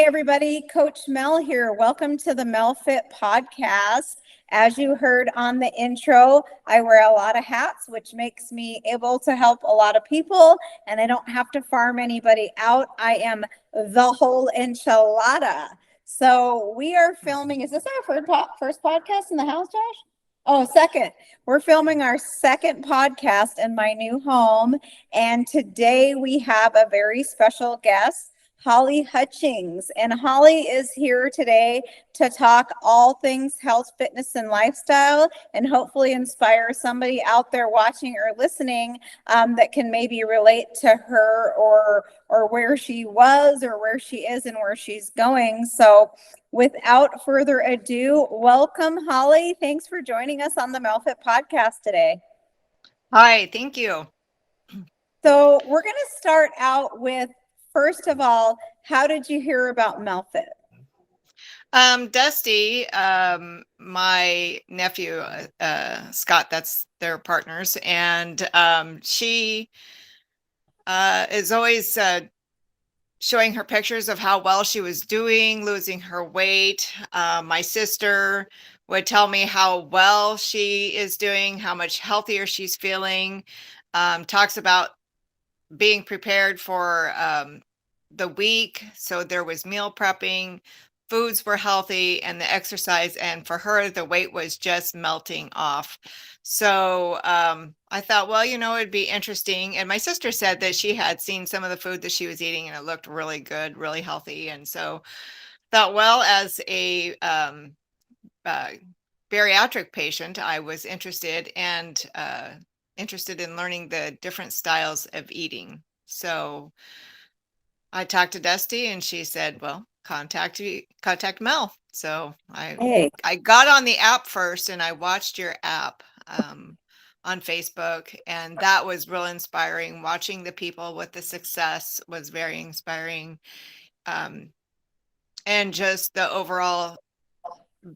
everybody. Coach Mel here. Welcome to the Mel Fit podcast. As you heard on the intro, I wear a lot of hats, which makes me able to help a lot of people, and I don't have to farm anybody out. I am the whole enchilada. So we are filming. Is this our first podcast in the house, Josh? Oh, second. We're filming our second podcast in my new home, and today we have a very special guest. Holly Hutchings. And Holly is here today to talk all things health, fitness, and lifestyle, and hopefully inspire somebody out there watching or listening that can maybe relate to her or where she was or where she is and where she's going. So without further ado, welcome, Holly. Thanks for joining us on the Melfit podcast today. Hi, thank you. So we're going to start out with, first of all, how did you hear about Melfit? Dusty, my nephew, Scott, that's their partners, and she is always showing her pictures of how well she was doing, losing her weight. My sister would tell me how well she is doing, how much healthier she's feeling, talks about being prepared for the week. So there was meal prepping, foods were healthy, and the exercise. And for her, the weight was just melting off. So I thought, well, it'd be interesting. And my sister said that she had seen some of the food that she was eating and it looked really good, really healthy. And so thought, well, as a bariatric patient, I was interested in learning the different styles of eating. So I talked to Dusty and she said, well, contact Mel. So I got on the app first and I watched your app on Facebook, and that was real inspiring. Watching the people with the success was very inspiring. And just the overall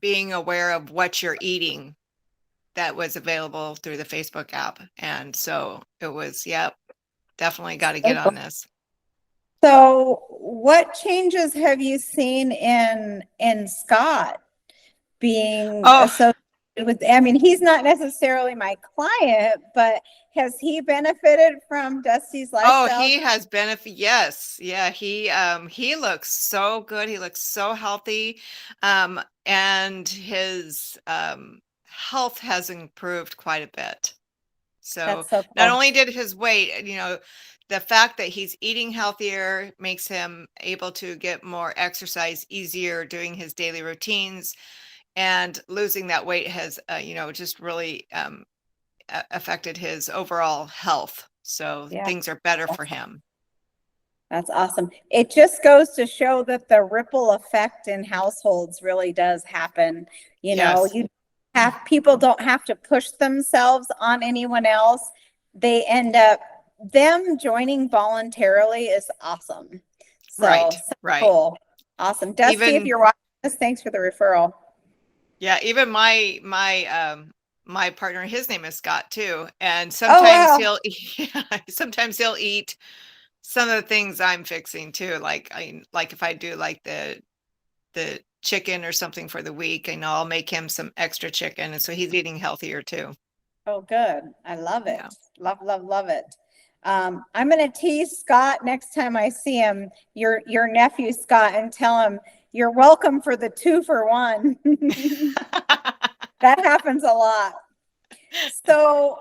being aware of what you're eating that was available through the Facebook app. And so it was, definitely got to get on this. So what changes have you seen in Scott being associated with, I mean, he's not necessarily my client, but has he benefited from Dusty's lifestyle? Oh, he has benefit. Yes. Yeah. He looks so good. He looks so healthy. And his health has improved quite a bit. So cool. Not only did his weight, the fact that he's eating healthier makes him able to get more exercise easier doing his daily routines, and losing that weight has, just really affected his overall health. So things are better for him. That's awesome. It just goes to show that the ripple effect in households really does happen. People don't have to push themselves on anyone else. They end up, them joining voluntarily is awesome. So, right. Cool. Awesome. Dusty, if you're watching this, thanks for the referral. Yeah. Even my partner, his name is Scott too. And sometimes he'll eat some of the things I'm fixing too. Like if I do like the chicken or something for the week, I'll make him some extra chicken. And so he's eating healthier too. Oh, good. I love it. Yeah. Love it. I'm going to tease Scott next time I see him, your nephew, Scott, and tell him you're welcome for the 2-for-1. That happens a lot. So,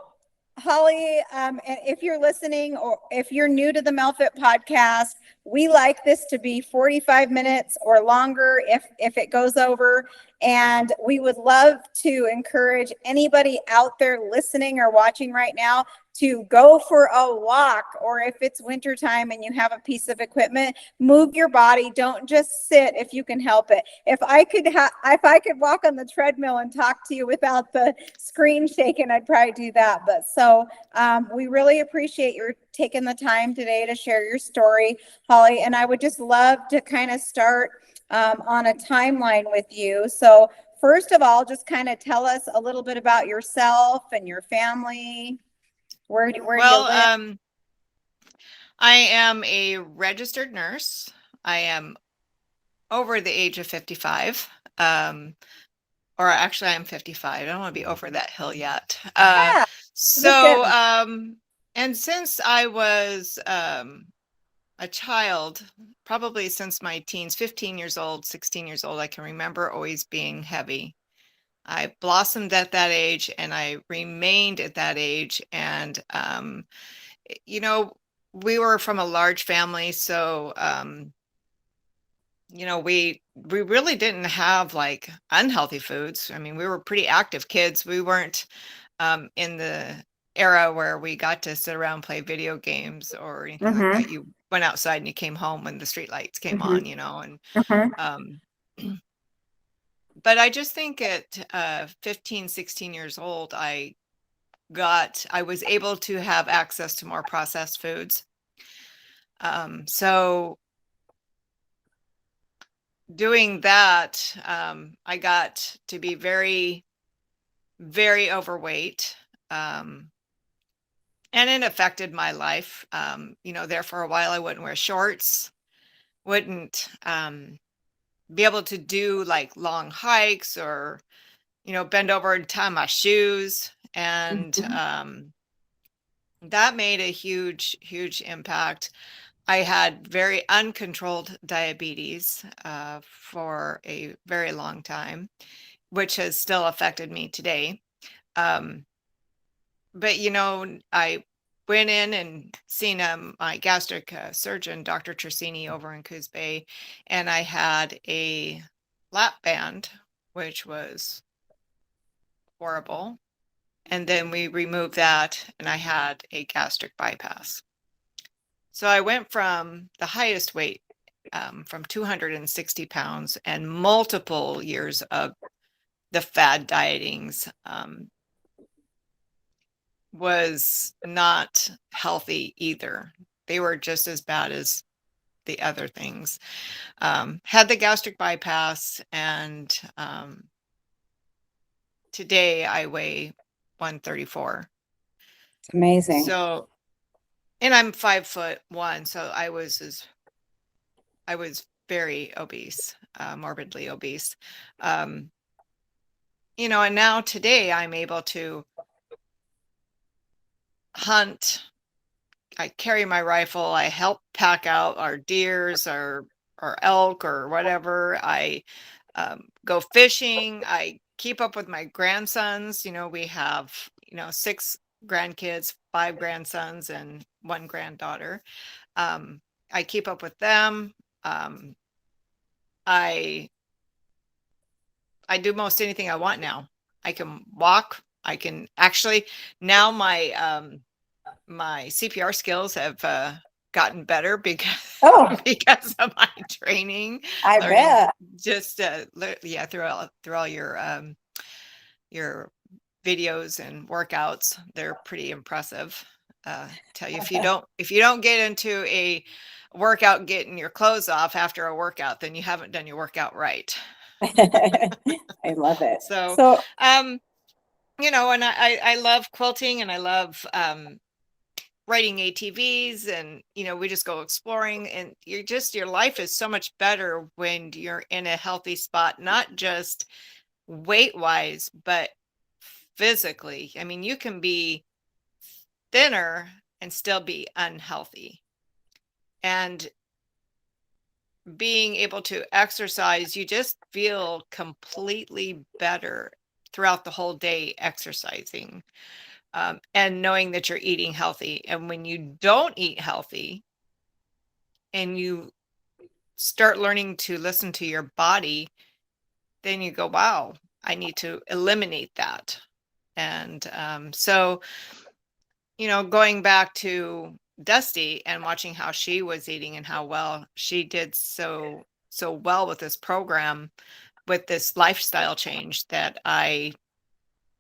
Holly, if you're listening or if you're new to the Melfit podcast, we like this to be 45 minutes or longer if it goes over. And we would love to encourage anybody out there listening or watching right now to go for a walk, or if it's wintertime and you have a piece of equipment, move your body. Don't just sit if you can help it. If I could walk on the treadmill and talk to you without the screen shaking, I'd probably do that. But so we really appreciate your taking the time today to share your story, Holly. And I would just love to kind of start on a timeline with you. So first of all, just kind of tell us a little bit about yourself and your family. Where do you live? I am a registered nurse. I am over the age of 55. Or actually I'm 55. I don't want to be over that hill yet. Yeah, but So, getting, and since I was a child, probably since my teens, 15 years old, 16 years old, I can remember always being heavy. I blossomed at that age and I remained at that age. And, you know, we were from a large family. So, we really didn't have like unhealthy foods. I mean, we were pretty active kids. We weren't in the era where we got to sit around and play video games or anything like mm-hmm, that. You went outside and you came home when the street lights came mm-hmm, on, and mm-hmm. um but I just think at 15, 16 years old, I was able to have access to more processed foods. So doing that, I got to be very, very overweight. And it affected my life. There for a while, I wouldn't wear shorts, wouldn't be able to do like long hikes or, bend over and tie my shoes. And Mhm. that made a huge, huge impact. I had very uncontrolled diabetes for a very long time, which has still affected me today. Um, but I went in and seen my gastric surgeon, Dr. Trissini, over in Coos Bay, and I had a lap band, which was horrible. And then we removed that, and I had a gastric bypass. So I went from the highest weight, from 260 pounds, and multiple years of the fad dietings, was not healthy either. They were just as bad as the other things. Had the gastric bypass, and today I weigh 134. It's amazing. So, and I'm 5'1", so I was very obese, morbidly obese. Um, and now today I'm able to hunt. I carry my rifle. I help pack out our deers or elk or whatever. I go fishing. I keep up with my grandsons. We have, 6 grandkids, 5 grandsons, and 1 granddaughter. Um, I keep up with them. Um, I I do most anything I want now. I can walk. I can actually now my CPR skills have gotten better because Oh, because of my training, I learning bet. just yeah, through all your videos and workouts. They're pretty impressive. Tell you, if you don't get into a workout getting your clothes off after a workout, then you haven't done your workout right. I love it. So, So, um, and I love quilting, and I love writing ATVs, and we just go exploring, and your life is so much better when you're in a healthy spot, not just weight wise, but physically. I mean, you can be thinner and still be unhealthy. And being able to exercise, you just feel completely better throughout the whole day exercising, and knowing that you're eating healthy. And when you don't eat healthy and you start learning to listen to your body, then you go, wow, I need to eliminate that. And so, going back to Dusty and watching how she was eating and how well she did so well with this program, with this lifestyle change, that I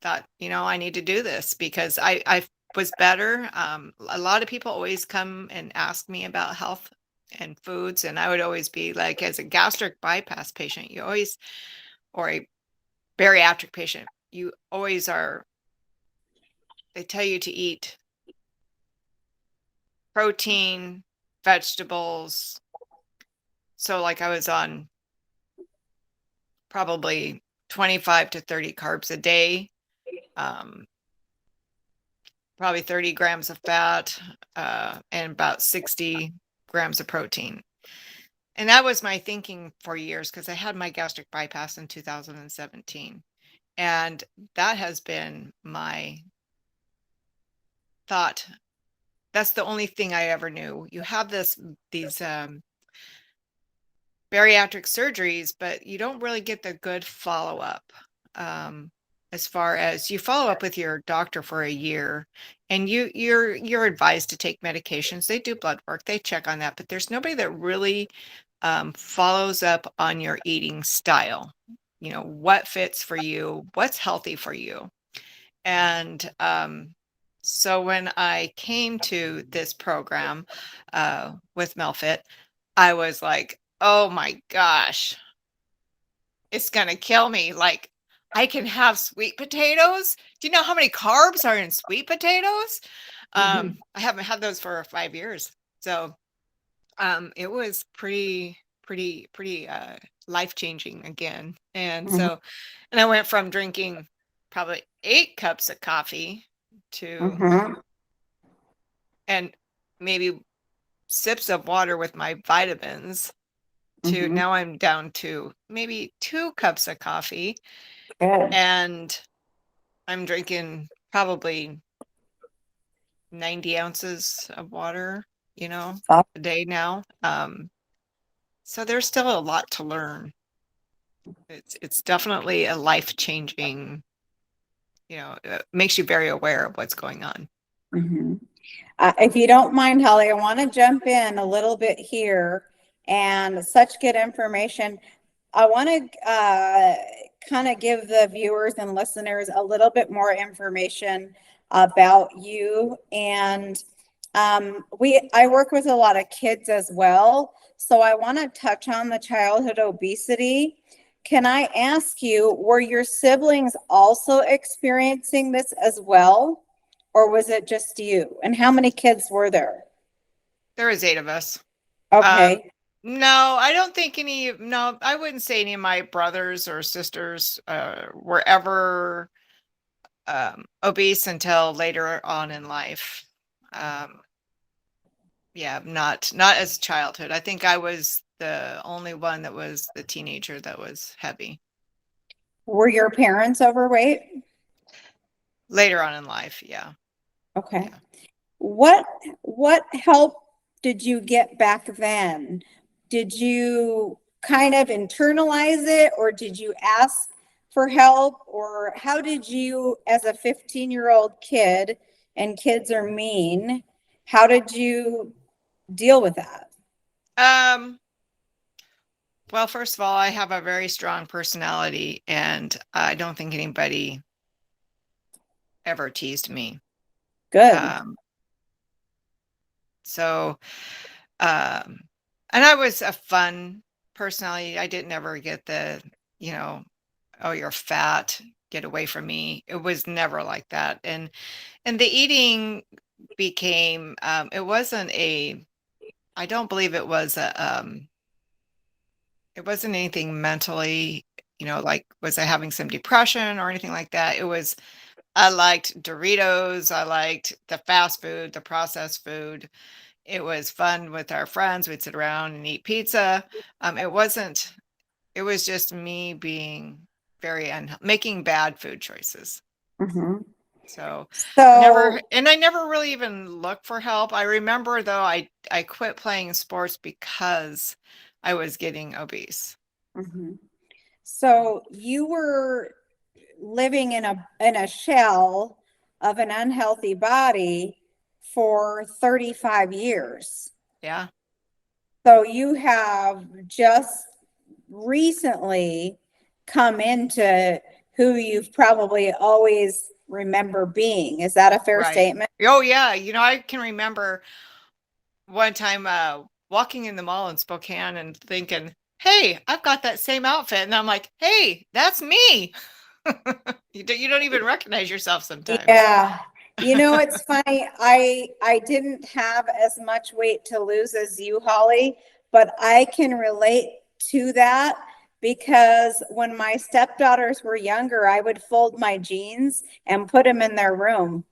thought, I need to do this because I was better. A lot of people always come and ask me about health and foods, and I would always be like, as a gastric bypass patient, you always, or a bariatric patient, you always are, they tell you to eat protein, vegetables. So like I was on probably 25 to 30 carbs a day, um, probably 30 grams of fat, and about 60 grams of protein. And that was my thinking for years because I had my gastric bypass in 2017. And that has been my thought. That's the only thing I ever knew. You have these bariatric surgeries, but you don't really get the good follow-up. As far as you follow up with your doctor for a year, and you're advised to take medications. They do blood work, they check on that, but there's nobody that really follows up on your eating style. You know, what fits for you, what's healthy for you. And so when I came to this program with Melfit, I was like, oh my gosh, it's going to kill me. Like, I can have sweet potatoes. Do you know how many carbs are in sweet potatoes? I haven't had those for 5 years. So it was pretty life-changing again. And Mhm. so, and I went from drinking probably 8 cups of coffee to, Mhm. and maybe sips of water with my vitamins, to Mhm. now I'm down to maybe 2 cups of coffee, Good. and I'm drinking probably 90 ounces of water, you know, Stop. a day now. So there's still a lot to learn. It's definitely a life-changing, makes you very aware of what's going on. Mhm. If you don't mind, Holly, I want to jump in a little bit here and such good information. I want to kind of give the viewers and listeners a little bit more information about you. And I work with a lot of kids as well. So I want to touch on the childhood obesity. Can I ask you, were your siblings also experiencing this as well? Or was it just you? And how many kids were there? There was 8 of us. Um, Okay. no, I don't think no, I wouldn't say any of my brothers or sisters were ever obese until later on in life. Um, yeah, not as childhood. I think I was the only one that was the teenager that was heavy. Were your parents overweight? Later on in life, yeah. Okay. Yeah. What help did you get back then? Did you kind of internalize it or did you ask for help or how did you as a 15-year-old kid, and kids are mean, how did you deal with that? Um, well, first of all, I have a very strong personality, and I don't think anybody ever teased me. Good. Um, so, um, and I was a fun personality. I didn't ever get you know, oh, you're fat, get away from me. It was never like that. And the eating became, I don't believe it wasn't anything mentally, like, was I having some depression or anything like that? I liked Doritos. I liked the fast food, the processed food. It was fun with our friends. We'd sit around and eat pizza. It was just me being making bad food choices. Mhm. So So, I never really even looked for help. I remember though, I quit playing sports because I was getting obese. mhm. So you were living in a shell of an unhealthy body for 35 years. Yeah. So you have just recently come into who you've probably always remember being. Is that a fair Right. statement? Oh yeah. I can remember one time walking in the mall in Spokane and thinking, hey, I've got that same outfit. And I'm like, hey, that's me. You don't even recognize yourself sometimes. Yeah. You know, it's funny. I didn't have as much weight to lose as you, Holly, but I can relate to that because when my stepdaughters were younger, I would fold my jeans and put them in their room.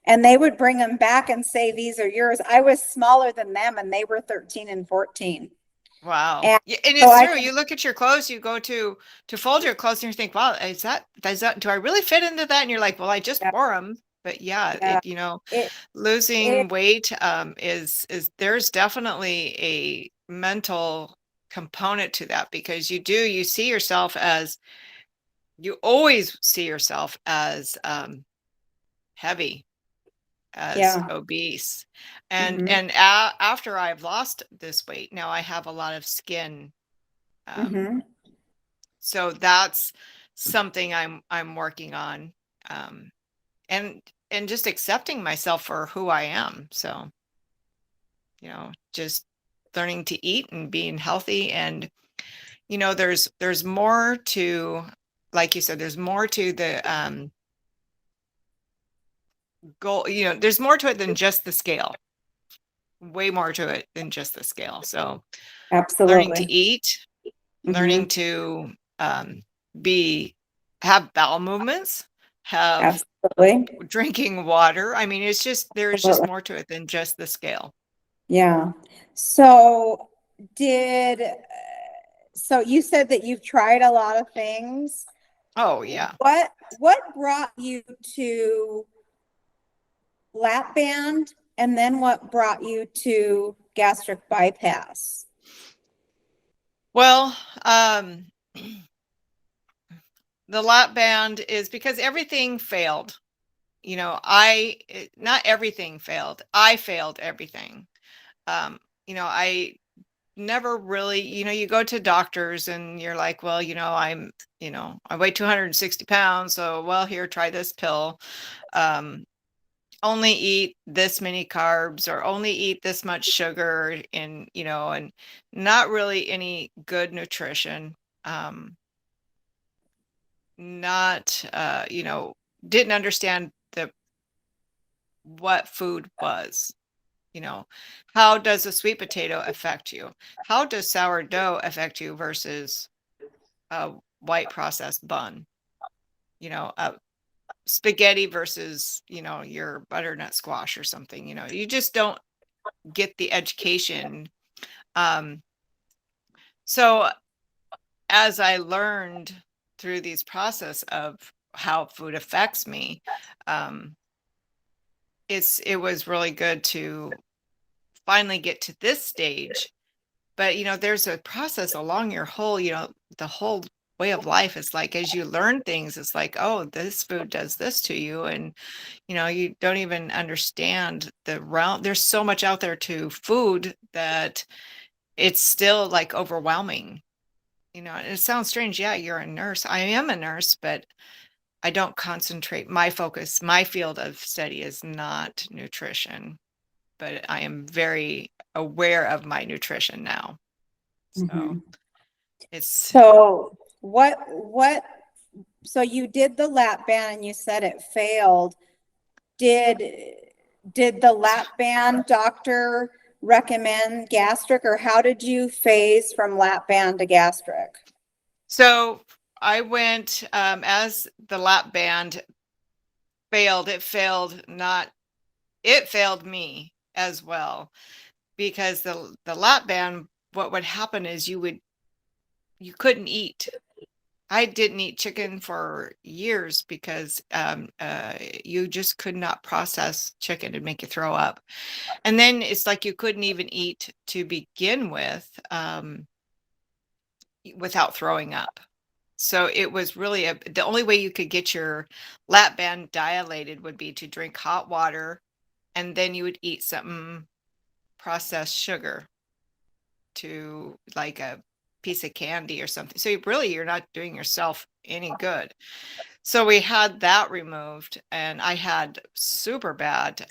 And they would bring them back and say, these are yours. I was smaller than them and they were 13 and 14. Wow. And Yeah, and so it's I true. can, You look at your clothes, you go to fold your clothes and you think, wow, do I really fit into that? And you're like, well, I just yeah, wore them. But yeah, yeah, it, losing it, weight is there's definitely a mental component to that because you see yourself as you always see yourself as heavy, as yeah. obese. And Hmm. after I've lost this weight, now I have a lot of skin. Um, Hmm. so that's something I'm working on. Um, and just accepting myself for who I am. So, just learning to eat and being healthy and there's more to, like you said, there's more to the goal, there's more to it than just the scale. Way more to it than just the scale. So learning to Absolutely. eat, learning Hmm. to be have bowel movements, have Absolutely. drinking water. I mean, there's just Absolutely. more to it than just the scale. Yeah. So did, so you said that you've tried a lot of things. Oh yeah. What brought you to lap band, and then what brought you to gastric bypass? Well, the lap band is because everything failed. Not everything failed. I failed everything. Um, I never really, you go to doctors and you're like, well, I weigh 260 pounds. So, well, here, try this pill. Um, only eat this many carbs or only eat this much sugar and not really any good nutrition. Um, not, didn't understand what food was. You know, how does a sweet potato affect you? How does sourdough affect you versus a white processed bun? Spaghetti versus, your butternut squash or something. You just don't get the education. Um, so as I learned through these process of how food affects me, um, it was really good to finally get to this stage. But there's a process along your whole, the whole way of life. It's like as you learn things, it's like, oh, this food does this to you, and you don't even understand the realm. There's so much out there to food that it's still like overwhelming. And it sounds strange. Yeah, you're a nurse. I am a nurse, but I don't concentrate. My focus, my field of study is not nutrition, but I am very aware of my nutrition now. So Mhm. it's So so you did the lap band and you said it failed. Did, did the lap band doctor recommend gastric, or how did you phase from lap band to gastric? so I went as the lap band failed, it failed me as well because the lap band, what would happen is you couldn't eat. I didn't eat chicken for years because you just could not process chicken. It'd make you throw up. And then it's like you couldn't even eat to begin with without throwing up. So it was really the only way you could get your lap band dilated would be to drink hot water and then you would eat something processed sugar to like a piece of candy or something. So you're not doing yourself any good. So we had that removed, and I had super bad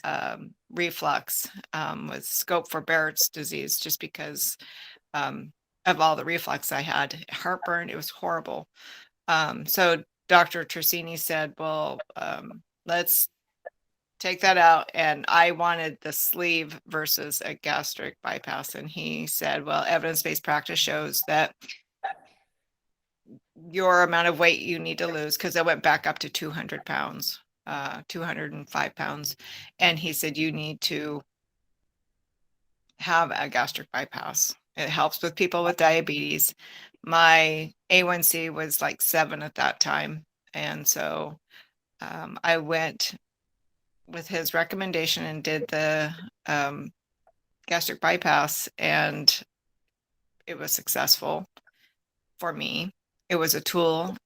reflux with scope for Barrett's disease just because of all the reflux I had. Heartburn, it was horrible. So Dr. Tersini said, well, let's take that out. And I wanted the sleeve versus a gastric bypass. And he said, well, evidence-based practice shows that your amount of weight you need to lose, because I went back up to 200 pounds, 205 pounds. And he said, you need to have a gastric bypass. It helps with people with diabetes. My A1C was like 7 at that time. And so I went with his recommendation and did the gastric bypass, and it was successful for me. It was a tool,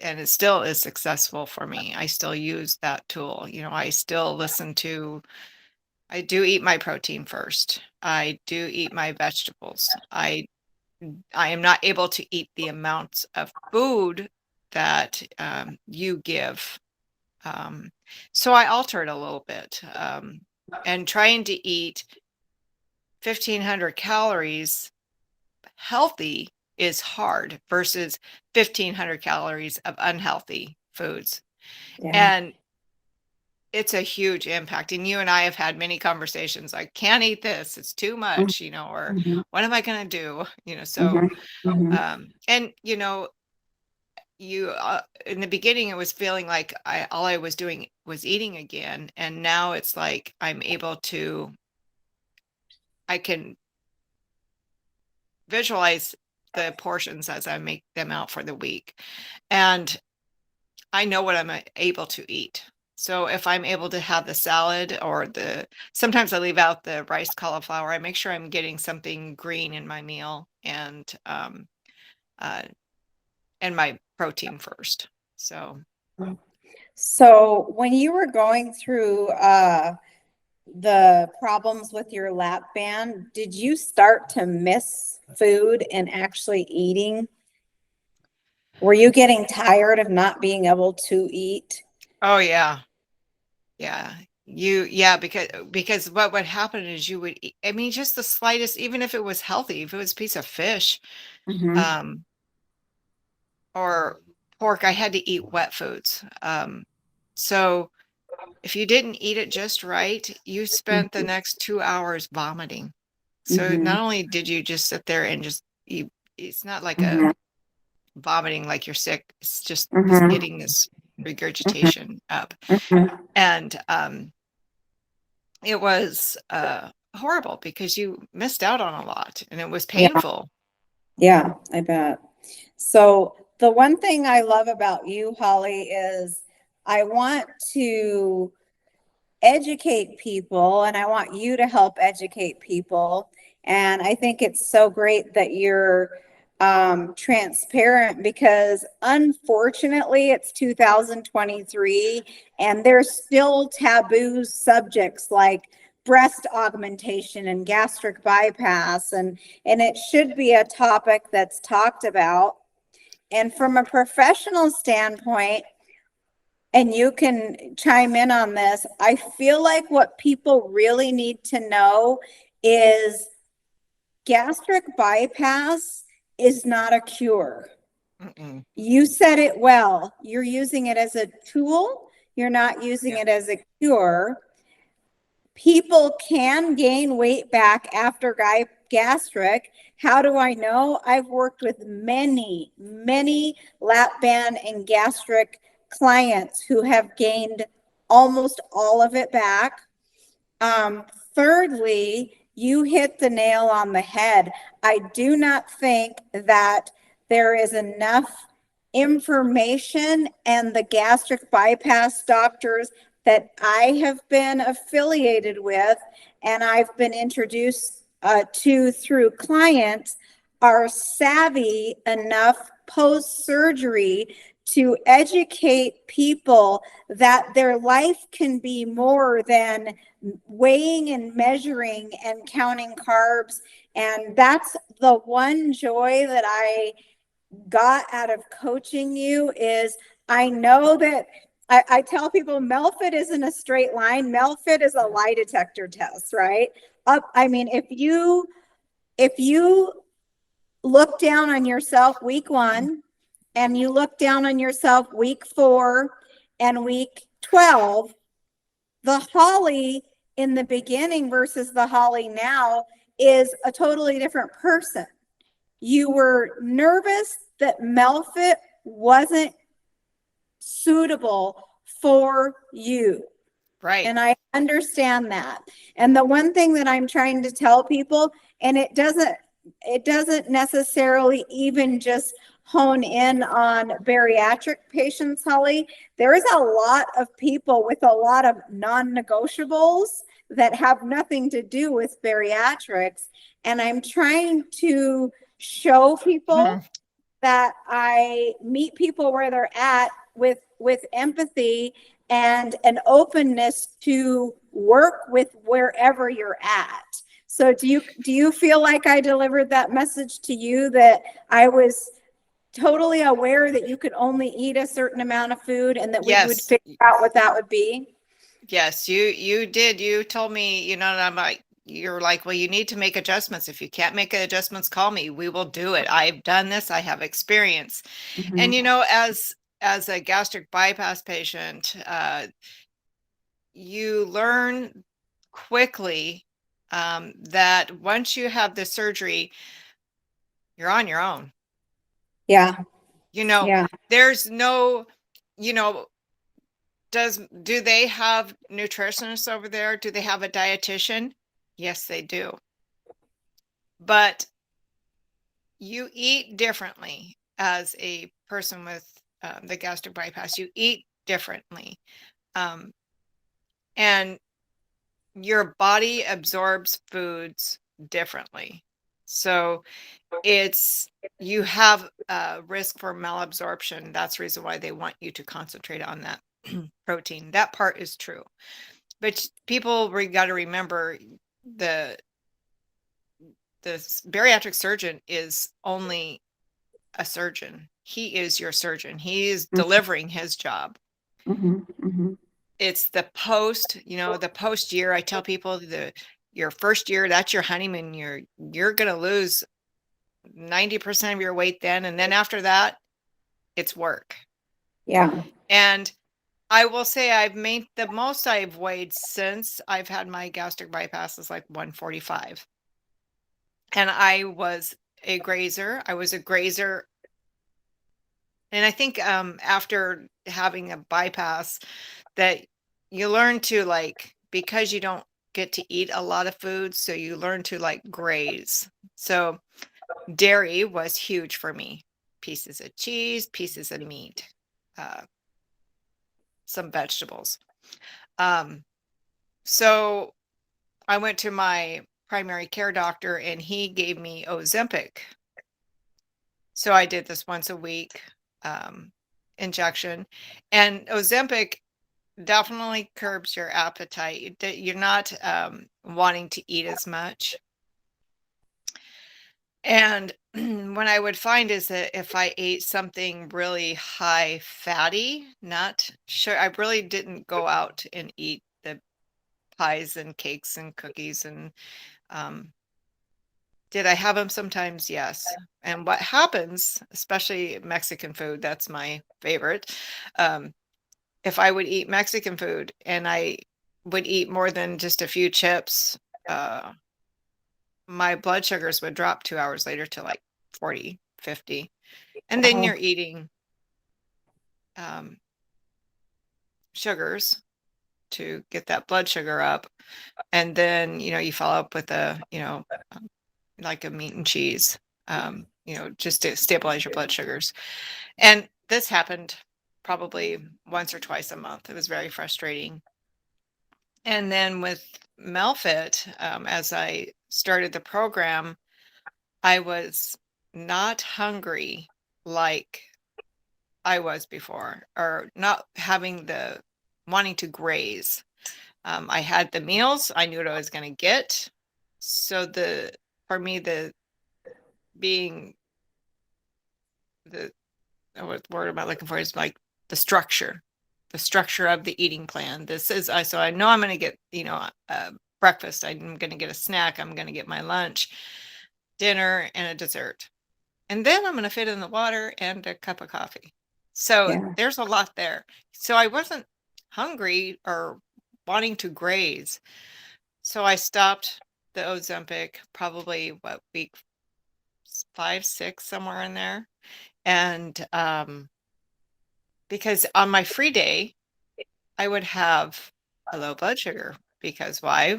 and it still is successful for me. I still use that tool. I still I do eat my protein first. I do eat my vegetables. I am not able to eat the amounts of food that you give. So I alter it a little bit, and trying to eat 1,500 calories healthy is hard versus 1,500 calories of unhealthy foods. Yeah. And it's a huge impact. And you and I have had many conversations. I can't eat this. It's too much, or what am I going to do? So, and, you, in the beginning, it was feeling like all I was doing was eating again. And now it's like, I can visualize the portions as I make them out for the week. And I know what I'm able to eat. So if I'm able to have the salad, or sometimes I leave out the rice cauliflower, I make sure I'm getting something green in my meal, and my protein first. So when you were going through the problems with your lap band, did you start to miss food and actually eating? Were you getting tired of not being able to eat? oh yeah. Because what would happen is you would eat, I mean, just the slightest, even if it was healthy, if it was a piece of fish, or pork, I had to eat wet foods. So if you didn't eat it just right, you spent the next 2 hours vomiting. So not only did you just sit there and just eat, it's not like a vomiting like you're sick. It's just getting this regurgitation up. And it was horrible because you missed out on a lot, and it was painful. Yeah, I bet. So the one thing I love about you, Holly, is I want to educate people, and I want you to help educate people. And I think it's so great that you're transparent, because unfortunately it's 2023 and there's still taboo subjects like breast augmentation and gastric bypass, and it should be a topic that's talked about. And from a professional standpoint, and you can chime in on this, I feel like what people really need to know is gastric bypass is not a cure. You said it well. You're using it as a tool. You're not using it as a cure. People can gain weight back after gastric. How do I know? I've worked with many lap band and gastric clients who have gained almost all of it back. Thirdly, you hit the nail on the head. I do not think that there is enough information, and the gastric bypass doctors that I have been affiliated with and I've been introduced to through clients are savvy enough post-surgery to educate people that their life can be more than weighing and measuring and counting carbs. And that's the one joy that I got out of coaching you. Is I know that I tell people MELFIT isn't a straight line. MELFIT is a lie detector test, right? I mean, if you look down on yourself week 1, and you look down on yourself week 4 and week 12, the Holly in the beginning versus the Holly now is a totally different person. You were nervous that Melfit wasn't suitable for you. Right. And I understand that. And the one thing that I'm trying to tell people, and it doesn't necessarily even just hone in on bariatric patients, Holly. There is a lot of people with a lot of non-negotiables that have nothing to do with bariatrics. And I'm trying to show people that I meet people where they're at with empathy and an openness to work with wherever you're at. So do you feel like I delivered that message to you, that I was totally aware that you could only eat a certain amount of food and that we would Yes. figure out what that would be? Yes, you did. You told me, and I'm like, you're like, well, you need to make adjustments. If you can't make adjustments, call me. We will do it. I've done this. I have experience. And Mm-hmm. as a gastric bypass patient, you learn quickly that once you have the surgery, you're on your own. Yeah. You know, Yeah. there's no, you know, do they have nutritionists over there? Do they have a dietitian? Yes, they do. But you eat differently as a person with the gastric bypass. You eat differently. Um, and your body absorbs foods differently. So you have a risk for malabsorption. That's the reason why they want you to concentrate on that protein. That part is true. But people got to remember the bariatric surgeon is only a surgeon. He is your surgeon. He is delivering his job. Mm-hmm. Mm-hmm. It's the post year. I tell people your first year, that's your honeymoon year. You're going to lose 90% of your weight then. And then after that, it's work. Yeah. And I will say I've made the most I've weighed since I've had my gastric bypass is like 145. And I was a grazer. And I think after having a bypass that you learn to because you don't get to eat a lot of food, so you learn to graze. So dairy was huge for me. Pieces of cheese, pieces of meat, uh, some vegetables. So I went to my primary care doctor and he gave me Ozempic. So I did this once a week injection, and Ozempic definitely curbs your appetite. You're not wanting to eat as much. And what I would find is that if I ate something really high fatty, not sure, I really didn't go out and eat the pies and cakes and cookies. And did I have them sometimes? Yes. And what happens, especially Mexican food, that's my favorite. If I would eat Mexican food and I would eat more than just a few chips, my blood sugars would drop 2 hours later to like 40, 50. And then Wow. you're eating sugars to get that blood sugar up. And then, you follow up with like a meat and cheese, just to stabilize your blood sugars. And this happened probably once or twice a month. It was very frustrating. And then with Melfit, as I started the program, I was not hungry like I was before, or not having the wanting to graze. I had the meals, I knew what I was going to get. So for me, the being the what word am I looking for is like the structure of the eating plan. So I know I'm going to get, breakfast. I'm going to get a snack. I'm going to get my lunch, dinner, and a dessert. And then I'm going to fit in the water and a cup of coffee. So Yeah. there's a lot there. So I wasn't hungry or wanting to graze. So I stopped the Ozempic probably week 5, 6, somewhere in there. And because on my free day, I would have a low blood sugar because why?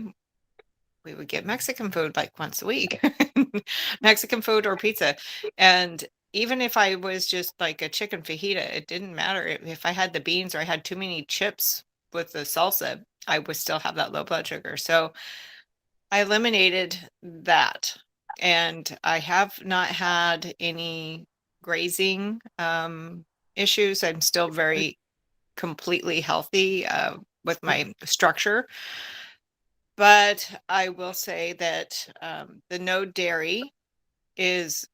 We would get Mexican food like once a week, Mexican food or pizza. And even if I was just like a chicken fajita, it didn't matter. If I had the beans or I had too many chips with the salsa, I would still have that low blood sugar. So I eliminated that. And I have not had any grazing issues. I'm still very completely healthy with my structure. But I will say that the no dairy is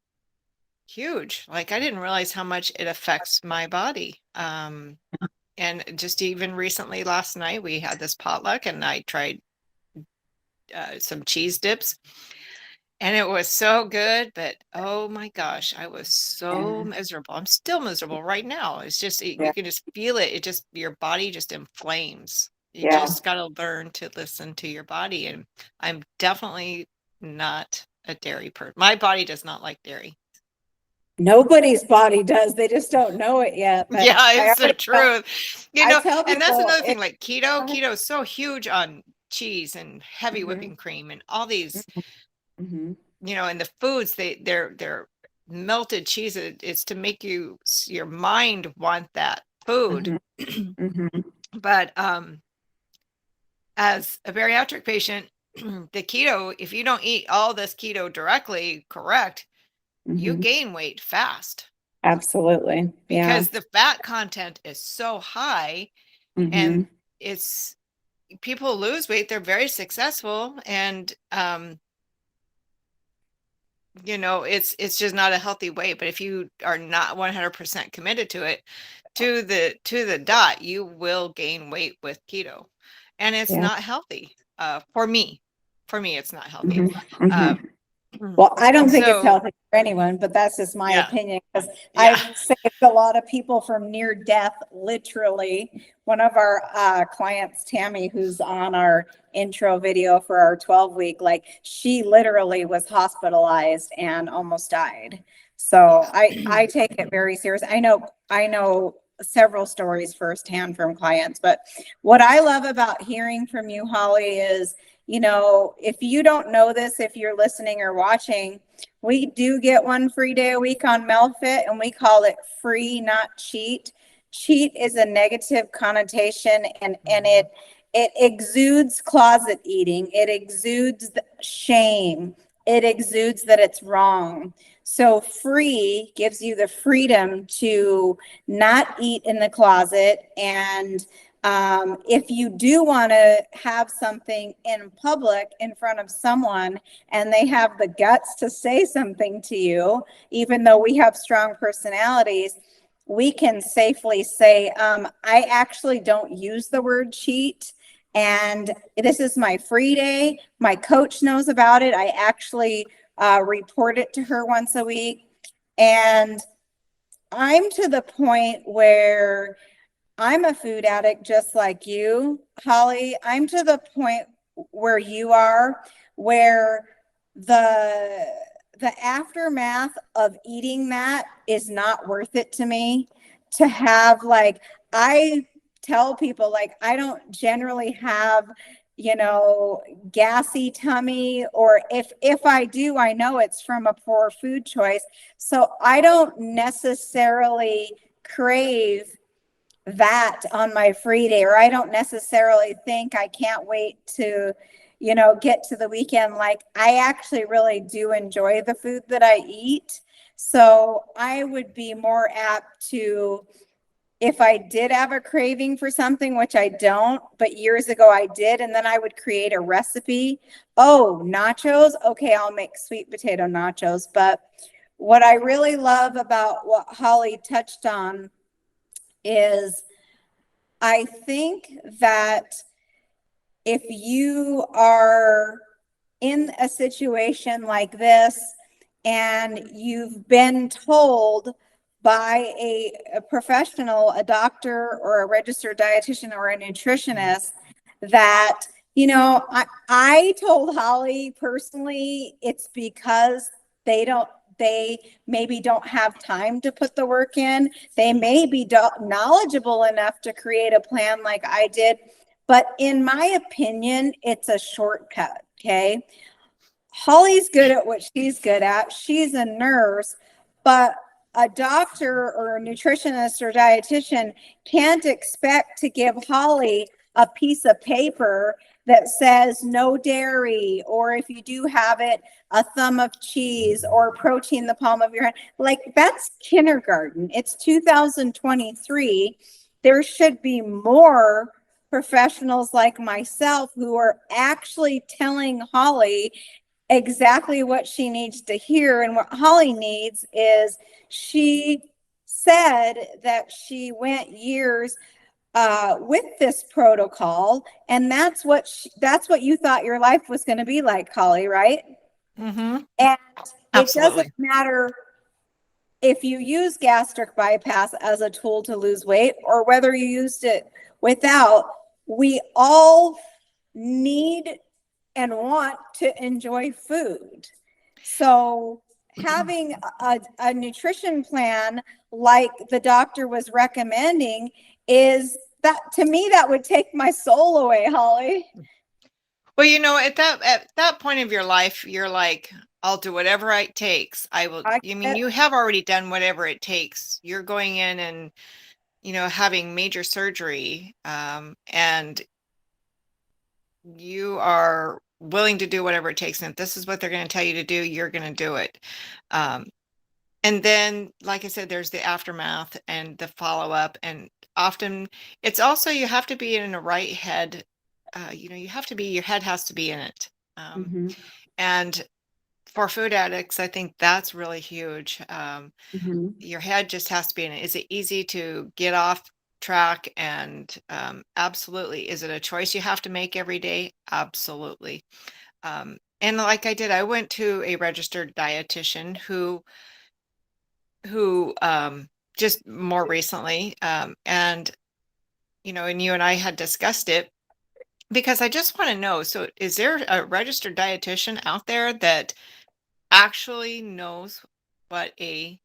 huge. Like I didn't realize how much it affects my body. And just even recently, last night, we had this potluck and I tried some cheese dips and it was so good. But oh my gosh, I was so miserable. I'm still miserable right now. It's just, Yeah. you can just feel it. It just, your body just inflames. You Yeah. just got to learn to listen to your body. And I'm definitely not a dairy person. My body does not like dairy. Nobody's body does. They just don't know it yet. But Yeah, I it's the always tell, truth. I tell And that's people another it, thing, like keto is so huge on cheese and heavy mhm, whipping cream and all these, mhm, and the foods they're melted cheese. It's to make your mind want that food. mhm, mhm, But as a bariatric patient, the keto, if you don't eat all this keto directly correct, you mhm. gain weight fast Absolutely. Yeah. because the fat content is so high and Mhm, it's people lose weight, they're very successful, and it's just not a healthy way. But if you are not 100% committed to it, to the dot, you will gain weight with keto, and it's yeah. not healthy. For me it's not healthy. Mhm, um mhm. Well, I don't and think it's so healthy for anyone, but that's just my yeah, opinion because yeah. I've saved a lot of people from near death, literally. One of our clients, Tammy, who's on our intro video for our 12-week, like she literally was hospitalized and almost died. So I take it very serious. I know several stories firsthand from clients, but what I love about hearing from you, Holly, is if you don't know this, if you're listening or watching, we do get one free day a week on MelFit and we call it free, not cheat. Cheat is a negative connotation and it exudes closet eating. It exudes shame. It exudes that it's wrong. So free gives you the freedom to not eat in the closet and if you do want to have something in public in front of someone and they have the guts to say something to you, even though we have strong personalities, we can safely say, I actually don't use the word cheat. And this is my free day. My coach knows about it. I actually report it to her once a week. And I'm to the point where I'm a food addict just like you, Holly. I'm to the point where you are, where the the aftermath of eating that is not worth it to me. To have like I tell people like I don't generally have gassy tummy, or if I do, I know it's from a poor food choice. So I don't necessarily crave that on my free day, or I don't necessarily think I can't wait to, get to the weekend. Like I actually really do enjoy the food that I eat. So I would be more apt to, if I did have a craving for something, which I don't, but years ago I did, and then I would create a recipe. Oh, nachos. Okay, I'll make sweet potato nachos. But what I really love about what Holly touched on is I think that if you are in a situation like this and you've been told by a professional, a doctor or a registered dietitian or a nutritionist that, I told Holly personally, it's because they don't they maybe don't have time to put the work in. They may be knowledgeable enough to create a plan like I did, but in my opinion, it's a shortcut. Okay. Holly's good at what she's good at. She's a nurse, but a doctor or a nutritionist or dietitian can't expect to give Holly a piece of paper that says no dairy, or if you do have it, a thumb of cheese or protein the palm of your hand. Like, that's kindergarten. It's 2023. There should be more professionals like myself who are actually telling Holly exactly what she needs to hear. And what Holly needs is, she said that she went years with this protocol, and that's what you thought your life was going to be like, Holly, right? Mm-hmm. And it Absolutely. doesn't matter if you use gastric bypass as a tool to lose weight or whether you used it without. We all need and want to enjoy food. So having a nutrition plan like the doctor was recommending is, that to me, that would take my soul away, Holly. Well, you know, at that point of your life, you're like, I'll do whatever it takes. You have already done whatever it takes. You're going in and, you know, having major surgery, and you are willing to do whatever it takes. And if this is what they're going to tell you to do, you're going to do it. And then, like I said, there's the aftermath and the follow-up. And often it's also, you have to be in a right head. You know, your head has to be in it. And for food addicts, I think that's really huge. Your head just has to be in it. Is it easy to get off track? And absolutely. Is it a choice you have to make every day? Absolutely. And like I did, I went to a registered dietitian who just more recently, and you know, and you and I had discussed it, because I just want to know, so is there a registered dietitian out there that actually knows what a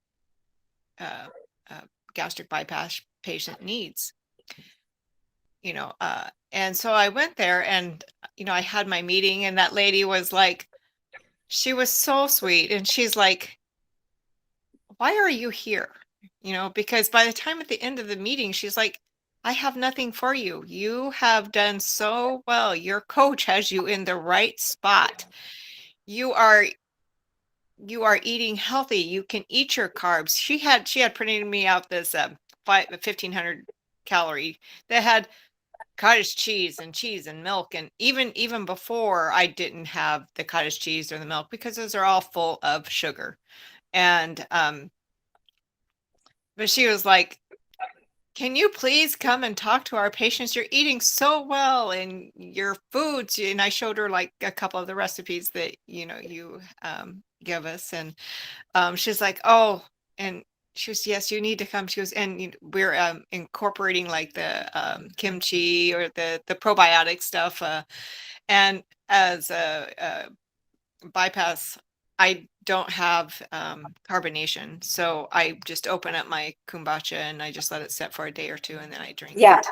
gastric bypass patient needs? You know, and so I went there, and you know, I had my meeting, and that lady was like, she was so sweet, and she's like, why are you here? You know, because by the time at the end of the meeting, she's like, I have nothing for you. You have done so well. Your coach has you in the right spot. You are eating healthy. You can eat your carbs. She had printed me out this 1,500 calorie that had cottage cheese and milk. And even before, I didn't have the cottage cheese or the milk, because those are all full of sugar. And but she was like, can you please come and talk to our patients? You're eating so well, and your foods. And I showed her like a couple of the recipes that, you know, you give us. And she's like, oh, and she was, yes, you need to come. She goes, and we're incorporating like the kimchi or the probiotic stuff. And as a bypass, I don't have carbonation, so I just open up my kombucha and I just let it sit for a day or two, and then I drink it.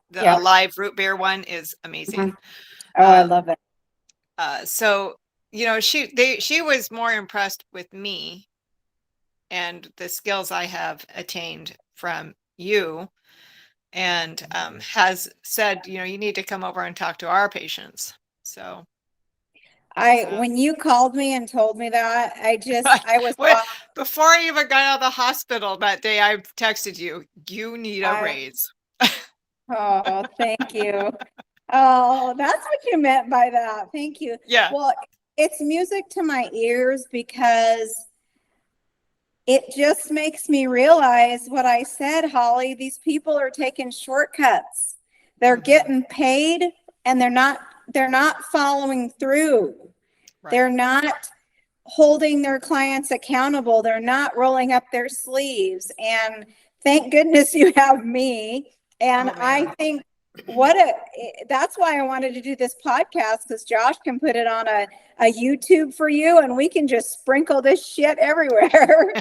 The live root beer one is amazing. Oh, I love it. So, you know, she was more impressed with me and the skills I have attained from you, and has said, you know, you need to come over and talk to our patients. So when you called me and told me that, I was before I even got out of the hospital that day, I texted you, you need a raise. Oh, thank you. Oh, that's what you meant by that. Thank you. Yeah. Well, it's music to my ears, because it just makes me realize what I said, Holly. These people are taking shortcuts. They're getting paid, and they're not following through. Right. They're not holding their clients accountable. They're not rolling up their sleeves. And thank goodness you have me. And I think That's why I wanted to do this podcast, because Josh can put it on a YouTube for you and we can just sprinkle this shit everywhere.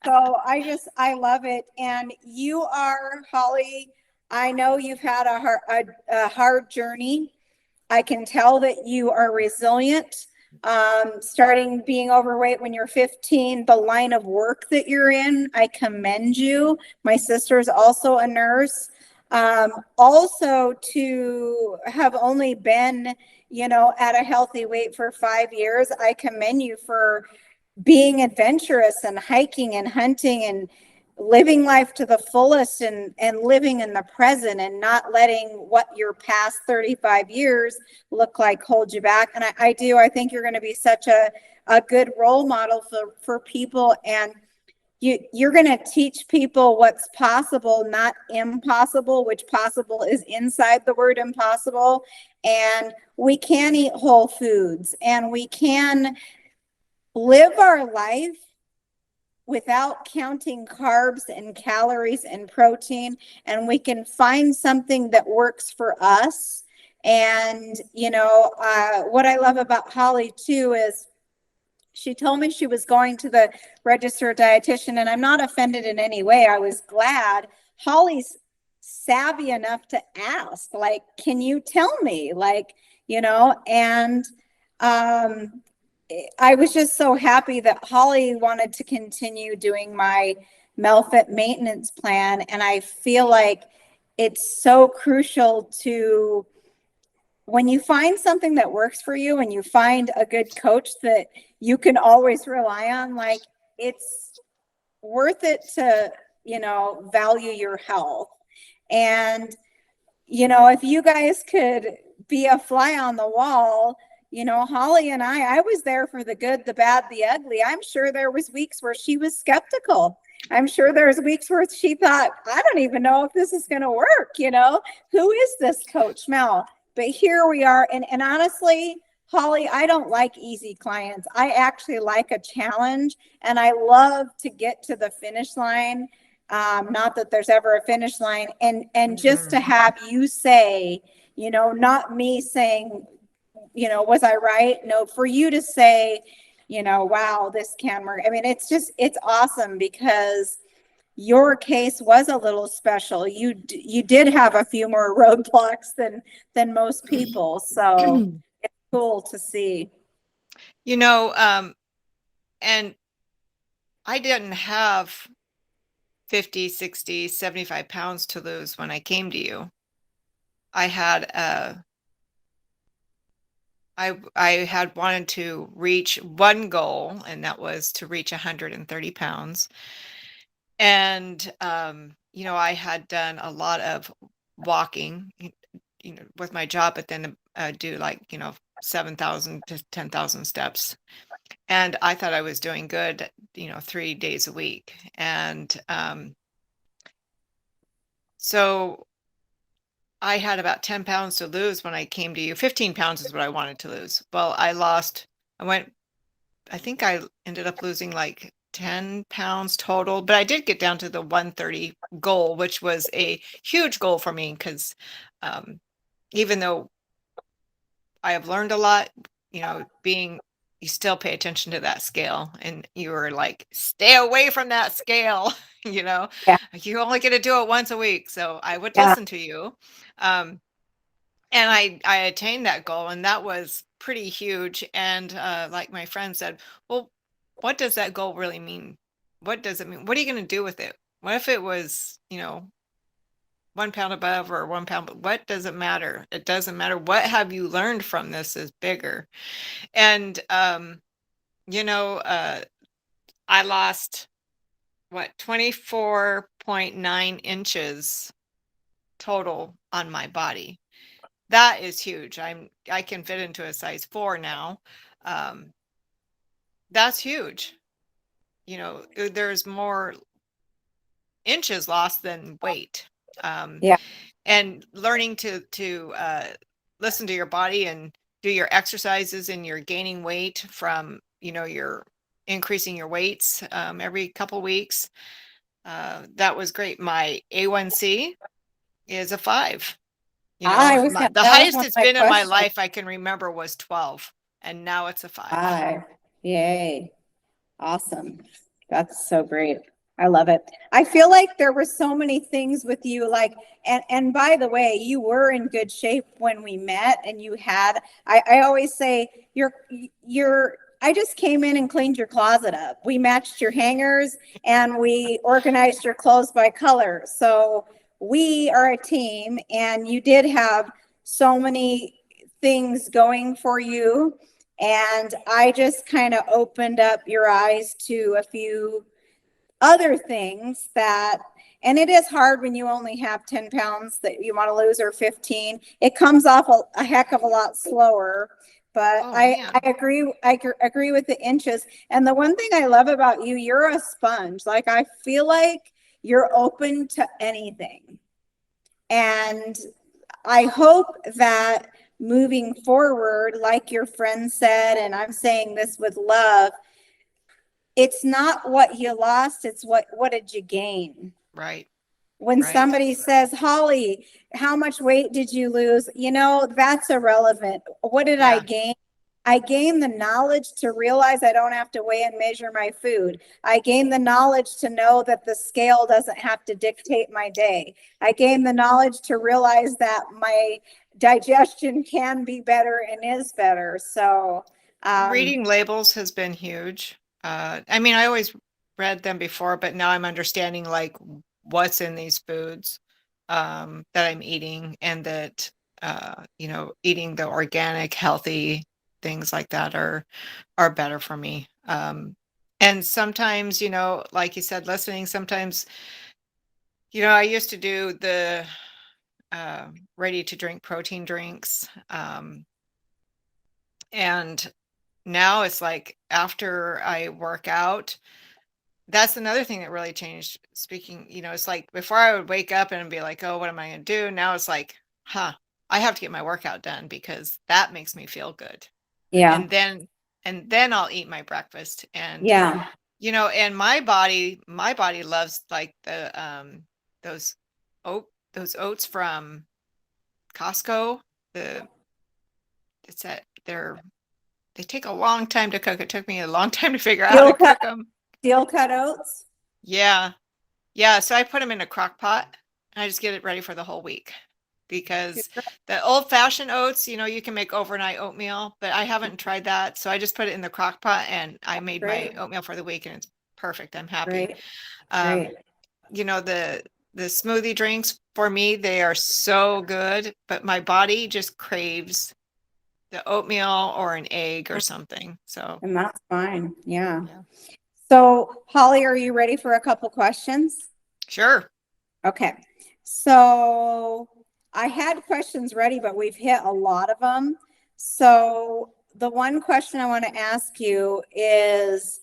So I love it. And you are, Holly, I know you've had a hard journey. I can tell that you are resilient. Starting being overweight when you're 15, the line of work that you're in, I commend you. My sister is also a nurse. Also, to have only been, at a healthy weight for 5 years, I commend you for being adventurous and hiking and hunting and living life to the fullest, and living in the present, and not letting what your past 35 years look like hold you back. And I think you're going to be such a good role model for people. And you're going to teach people what's possible, not impossible, which possible is inside the word impossible. And we can eat whole foods, and we can live our life without counting carbs and calories and protein, and we can find something that works for us. And what I love about Holly too is she told me she was going to the registered dietitian, and I'm not offended in any way. I was glad. Holly's savvy enough to ask, like, can you tell me, like, and I was just so happy that Holly wanted to continue doing my MelFit maintenance plan. And I feel like it's so crucial to, when you find something that works for you and you find a good coach that you can always rely on, like, it's worth it to, value your health. And, if you guys could be a fly on the wall, Holly and I was there for the good, the bad, the ugly. I'm sure there was weeks where she was skeptical. I'm sure there's weeks where she thought, I don't even know if this is going to work. Who is this coach Mel? But here we are. And honestly, Holly, I don't like easy clients. I actually like a challenge, and I love to get to the finish line. Not that there's ever a finish line, and just to have you say, not me saying, was I right? No, for you to say, wow, this can work. I mean, it's awesome, because your case was a little special. You did have a few more roadblocks than most people. So it's cool to see. And I didn't have 50, 60, 75 pounds to lose when I came to you. I had I had wanted to reach one goal, and that was to reach 130 pounds. And I had done a lot of walking, with my job, but then do like 7,000 to 10,000 steps. And I thought I was doing good, 3 days a week. And so I had about 10 pounds to lose when I came to you. 15 pounds is what I wanted to lose. Well, I think I ended up losing like 10 pounds total, but I did get down to the 130 goal, which was a huge goal for me, because even though I have learned a lot, you still pay attention to that scale, and you were like, stay away from that scale. Yeah. You're only going to do it once a week. So I would Yeah. listen to you. Um, and I attained that goal, and that was pretty huge. And like my friend said, well, what does that goal really mean? What does it mean? What are you going to do with it? What if it was, 1 pound above or 1 pound? What does it matter? It doesn't matter. What have you learned from this is bigger. And, I lost 24.9 inches total on my body. That is huge. I can fit into a size 4 now. That's huge. There's more inches lost than weight. Yeah. And learning to listen to your body and do your exercises, and you're gaining weight from, you're increasing your weights every couple weeks. That was great. My A1C is a 5. The that was highest one of it's my been in my questions. life I can remember was 12, and now it's a 5. 5. Yay. Awesome. That's so great. I love it. I feel like there were so many things with you, like, and by the way, you were in good shape when we met, and you had, I always say, I just came in and cleaned your closet up. We matched your hangers and we organized your clothes by color. So we are a team, and you did have so many things going for you, and I just kind of opened up your eyes to a few other things that, and it is hard when you only have 10 pounds that you want to lose, or 15. It comes off a heck of a lot slower. But Oh I man. agree. Agree with the inches. And the one thing I love about you, you're a sponge. Like, I feel like you're open to anything. And I hope that moving forward, like your friend said, and I'm saying this with love, it's not what you lost, it's what did you gain? Right. When Right. somebody says, Holly, how much weight did you lose? That's irrelevant. What did I Yeah. gain? I gained the knowledge to realize I don't have to weigh and measure my food. I gained the knowledge to know that the scale doesn't have to dictate my day. I gained the knowledge to realize that my digestion can be better and is better. So, um, Reading labels has been huge. I mean, I always read them before, but now I'm understanding like what's in these foods that I'm eating, and that eating the organic, healthy things like that are better for me. And sometimes, like you said, listening. Sometimes, I used to do the ready to drink protein drinks, and now it's like after I work out, that's another thing that really changed. Speaking, it's like before I would wake up and be like, oh, what am I going to do? Now it's like, I have to get my workout done because that makes me feel good. yeah, And then I'll eat my breakfast. And, yeah. and my body loves like those oat, those oats from Costco. The, it's that they take a long time to cook. It took me a long time to figure out how Steel to cut, cook them. steel cut oats. Yeah. Yeah. So I put them in a crock pot and I just get it ready for the whole week, because the old fashioned oats, you can make overnight oatmeal, but I haven't tried that. So I just put it in the crock pot and I made my Great, oatmeal for the week, and it's perfect. I'm happy. great, Um, great. the smoothie drinks for me, they are so good, but my body just craves the oatmeal or an egg or something. So And that's fine. Yeah. yeah. So, Holly, are you ready for a couple questions? Sure. Okay. So, I had questions ready, but we've hit a lot of them. So, the one question I want to ask you is,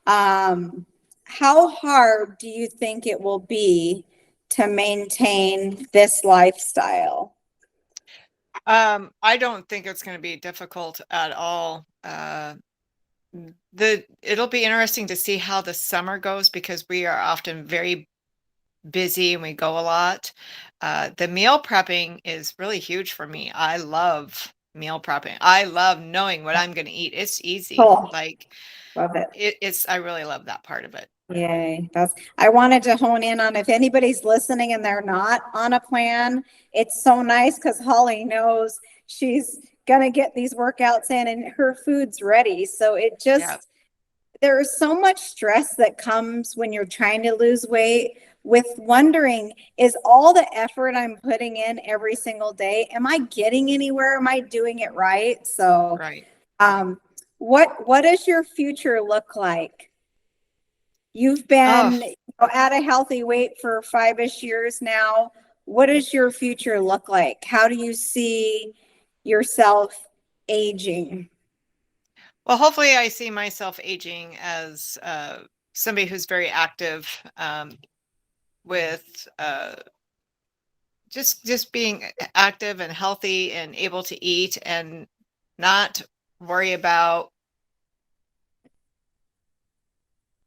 how hard do you think it will be to maintain this lifestyle? I don't think it's going to be difficult at all. It'll be interesting to see how the summer goes, because we are often very busy and we go a lot. The meal prepping is really huge for me. I love meal prepping. I love knowing what I'm going to eat. It's easy. Cool. Like Love it. I really love that part of it. Yay. I wanted to hone in on, if anybody's listening and they're not on a plan, it's so nice because Holly knows she's gonna get these workouts in and her food's ready. So Yeah. there's so much stress that comes when you're trying to lose weight, with wondering, is all the effort I'm putting in every single day, am I getting anywhere? Am I doing it right? So, Right. um, what does your future look like? You've Oh, been, at a healthy weight for 5-ish years now. What does your future look like? How do you see yourself aging? well, hopefully I see myself aging as somebody who's very active, with just being active and healthy and able to eat and not worry about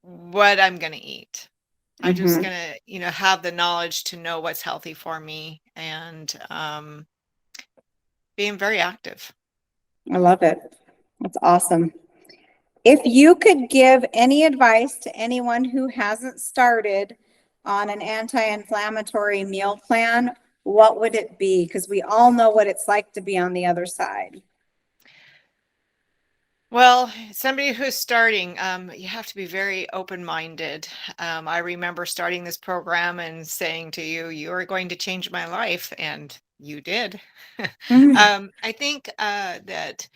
what I'm going to eat. I'm just Mm-hmm. gonna, have the knowledge to know what's healthy for me and being very active. I love it. That's awesome. If you could give any advice to anyone who hasn't started on an anti-inflammatory meal plan, what would it be? Because we all know what it's like to be on the other side. Well, somebody who's starting, you have to be very open-minded. I remember starting this program and saying to you, "You are going to change my life," and you did. Mhm. I think that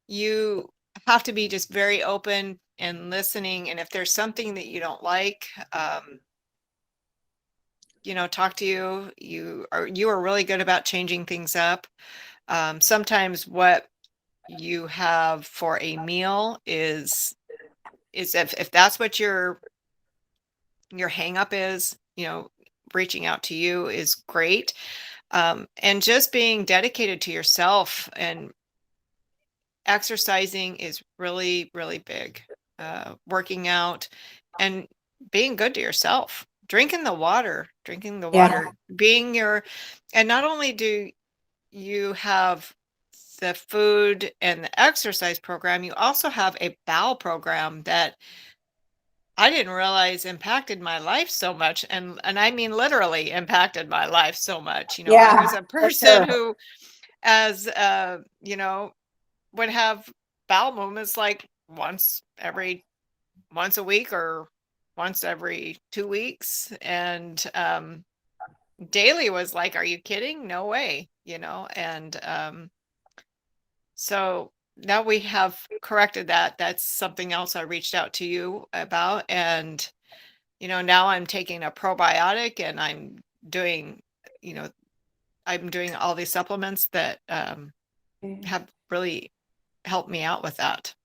you have to be just very open and listening, and if there's something that you don't like, talk to you. You are really good about changing things up. Sometimes what you have for a meal is if that's what your hang up is, reaching out to you is great. And just being dedicated to yourself and exercising is really, really big. Working out and being good to yourself. Drinking the Yeah, water, and not only do you have the food and the exercise program, you also have a bowel program that I didn't realize impacted my life so much, and I mean literally impacted my life so much. I was yeah, a for person sure. who, as would have bowel movements like once a week or once every 2 weeks, and daily was like, "Are you kidding? No way!" And so now we have corrected that. That's something else I reached out to you about, and now I'm taking a probiotic and doing, you know, I'm doing all these supplements that have really helped me out with that.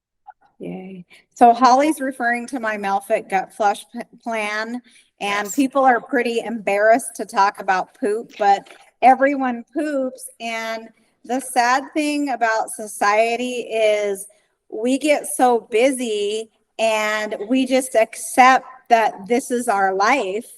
Yay. So Holly's referring to my Melfit gut flush plan, and Yes. people are pretty embarrassed to talk about poop, but everyone poops. And the sad thing about society is we get so busy and we just accept that this is our life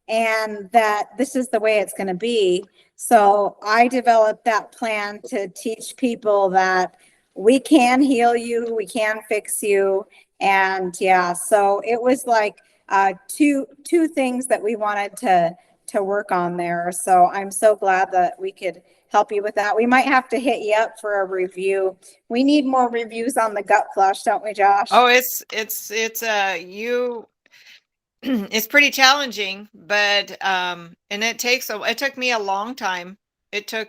and that this is the way it's going to be. So I developed that plan to teach people that we can heal you, we can fix you. And yeah, so it was like two things that we wanted to work on there. So I'm so glad that we could help you with that. We might have to hit you up for a review. We need more reviews on the gut flush, don't we, Josh? Oh, it's you it's pretty challenging, but and it took me a long time. It took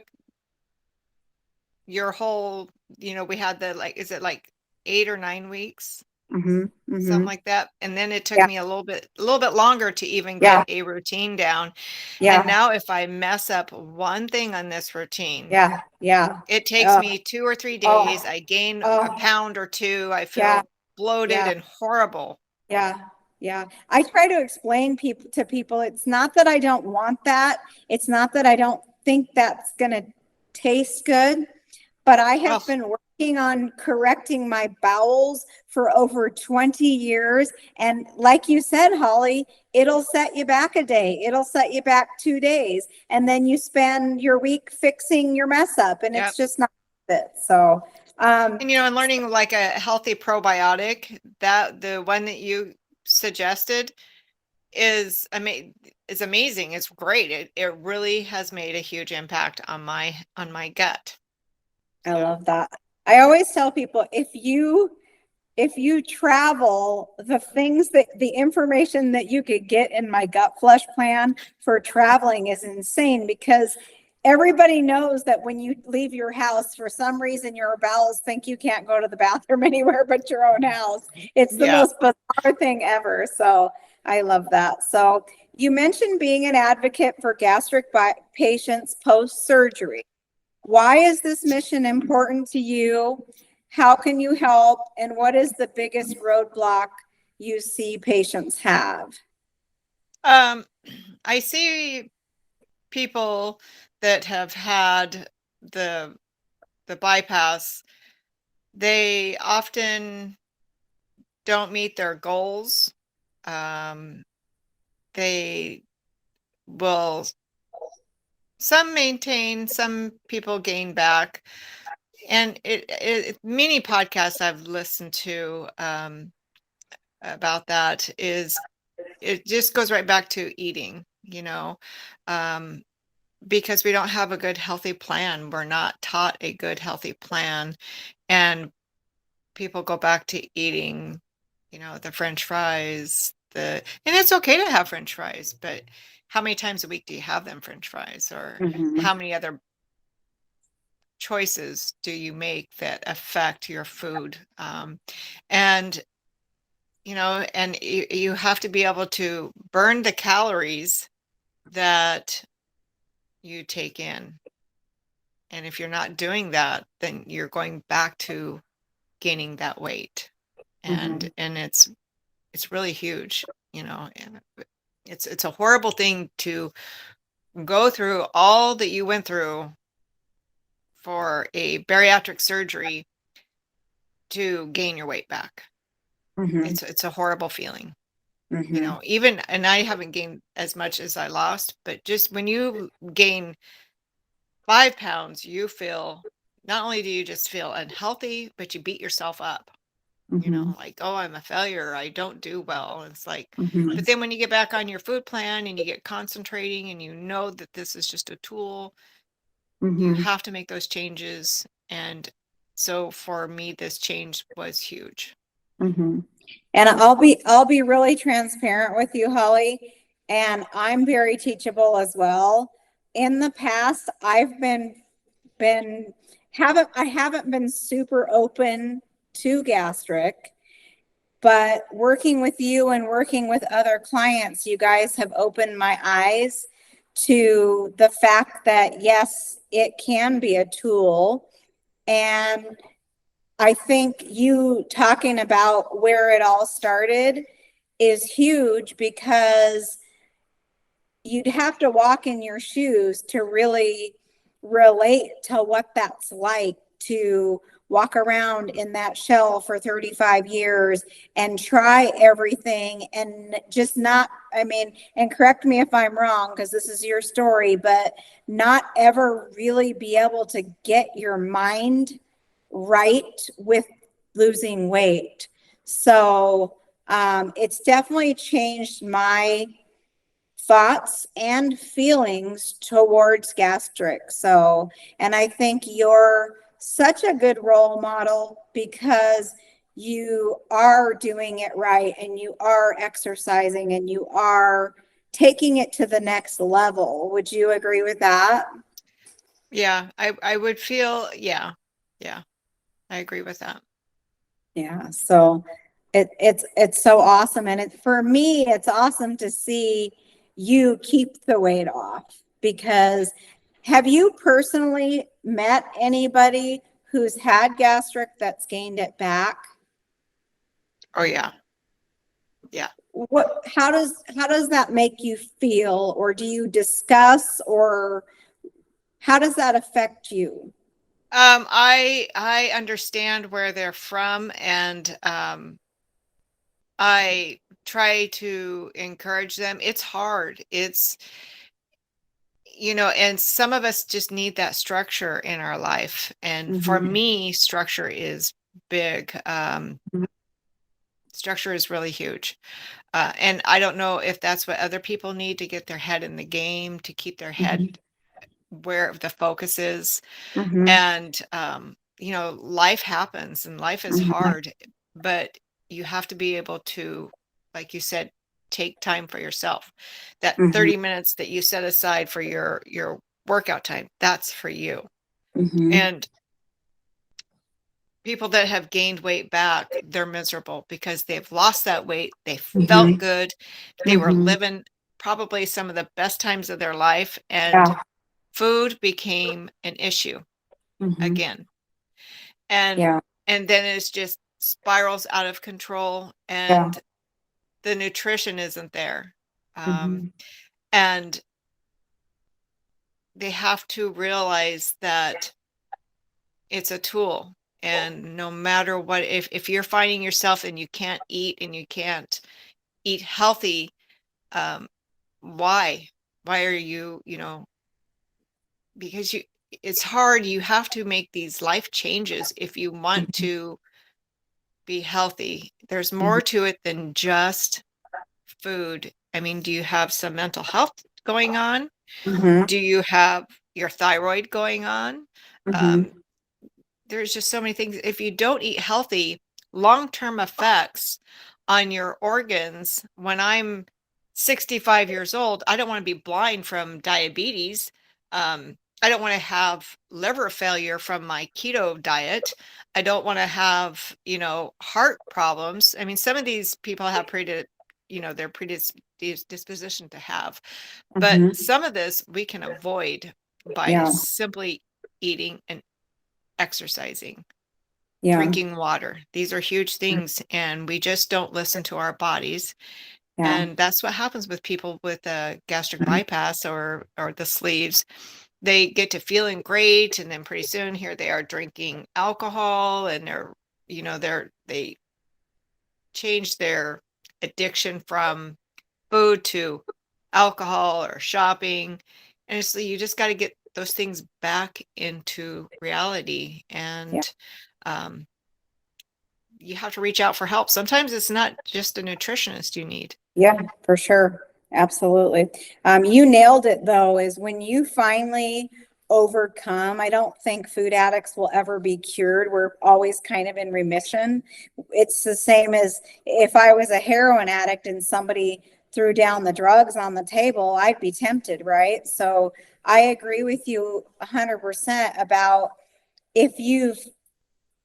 your whole, we had the, like, is it like 8 or 9 weeks? Mm-hmm. Something Mm-hmm. like that. And then it took Yeah. me a little bit longer to even Yeah. get a routine down. And Yeah. now if I mess up one thing on this routine, Yeah. Yeah. it takes Uh, me 2 or 3 days. oh. I gain a Oh. pound or two. I Yeah. feel bloated Yeah. and horrible. Yeah, yeah. I try to explain to people it's not that I don't want that. It's not that I don't think that's going to taste good, but I Oh, have been working on correcting my bowels for over 20 years. And like you said, Holly, it'll set you back a day. It'll set you back 2 days. And then you spend your week fixing your mess up and yep. it's just not worth it. So, um, And learning like a healthy probiotic, that the one that you suggested is amazing. It's great. It really has made a huge impact on my gut. I So, love that. I always tell people if you travel, the things that the information that you could get in my gut flush plan for traveling is insane because everybody knows that when you leave your house, for some reason your bowels think you can't go to the bathroom anywhere but your own house. It's the yeah. most bizarre thing ever. So I love that. So you mentioned being an advocate for gastric patients post surgery. Why is this mission important to you? How can you help? And what is the biggest roadblock you see patients have? Um, I see people that have had the the bypass, they often don't meet their goals. Um, they will, some maintain, some people gain back. And many podcasts I've listened to about that is, it just goes right back to eating, um, because we don't have a good healthy plan. We're not taught a good healthy plan, and people go back to eating, the French fries, and it's okay to have French fries, but how many times a week do you have them French fries, or Mhm. how many other choices do you make that affect your food? And and you have to be able to burn the calories that you take in. And if you're not doing that, then you're going back to gaining that weight. Mhm. And it's really huge, and it's a horrible thing to go through all that you went through for a bariatric surgery to gain your weight back. Mhm. It's a horrible feeling. Mhm. Even, and I haven't gained as much as I lost, but just when you gain 5 pounds, you feel, not only do you just feel unhealthy, but you beat yourself up, Mhm. like, oh, I'm a failure. I don't do well. It's like, Mhm. but then when you get back on your food plan and you get concentrating and you know that this is just a tool, you Mhm. have to make those changes. And so for me, this change was huge. Mhm. And I'll be really transparent with you, Holly, and I'm very teachable as well. In the past, I've been I haven't been super open to gastric, but working with you and working with other clients, you guys have opened my eyes to the fact that yes, it can be a tool. And I think you talking about where it all started is huge because you'd have to walk in your shoes to really relate to what that's like to walk around in that shell for 35 years and try everything and just not, I mean, and correct me if I'm wrong because this is your story, but not ever really be able to get your mind right with losing weight. So it's definitely changed my thoughts and feelings towards gastric. So, and I think you're such a good role model because you are doing it right and you are exercising and you are taking it to the next level. Would you agree with that? Yeah, I would feel, yeah, I agree with that. Yeah, so it's so awesome, and for me, it's awesome to see you keep the weight off because have you personally met anybody who's had gastric that's gained it back? Oh yeah, yeah. How does that make you feel, or do you discuss, or how does that affect you? I understand where they're from, and I try to encourage them. It's hard. And some of us just need that structure in our life. And for Mm-hmm. me, structure is big. Structure is really huge. And I don't know if that's what other people need to get their head in the game, to keep their head Mm-hmm. where the focus is. Mm-hmm. And life happens and life is Mm-hmm. hard, but you have to be able to, like you said, take time for yourself. That Mm-hmm. 30 minutes that you set aside for your workout time, that's for you. Mm-hmm. And people that have gained weight back, they're miserable because they've lost that weight, they felt Mm-hmm. good, they were Mm-hmm. living probably some of the best times of their life, and Yeah. food became an issue Mm-hmm. again. and Yeah. and then it's just spirals out of control, Yeah. and the nutrition isn't there. um, Mm-hmm. and they have to realize that it's a tool, and no matter what, if you're finding yourself and you can't eat and you can't eat healthy, why? Why are you, because it's hard. You have to make these life changes if you want Mhm. to be healthy. There's Mhm. more to it than just food. I mean, do you have some mental health going on? Mhm. Do you have your thyroid going on? Um, Mhm. there's just so many things. If you don't eat healthy, long-term effects on your organs. When I'm 65 years old, I don't want to be blind from diabetes. I don't want to have liver failure from my keto diet. I don't want to have, heart problems. I mean, some of these people have their predisposition to have, but Mhm. some of this we can avoid by Yeah. simply eating and exercising, Yeah. drinking water. These are huge things, and we just don't listen to our bodies. Yeah. And that's what happens with people with a gastric bypass or the sleeves. They get to feeling great, and then pretty soon here they are drinking alcohol, and they change their addiction from food to alcohol or shopping. And so you just got to get those things back into reality. Yeah. And um, you have to reach out for help. Sometimes it's not just a nutritionist you need. Yeah, for sure. Absolutely. You nailed it though, is when you finally overcome, I don't think food addicts will ever be cured. We're always kind of in remission. It's the same as if I was a heroin addict and somebody threw down the drugs on the table, I'd be tempted, right? So I agree with you 100% about if you've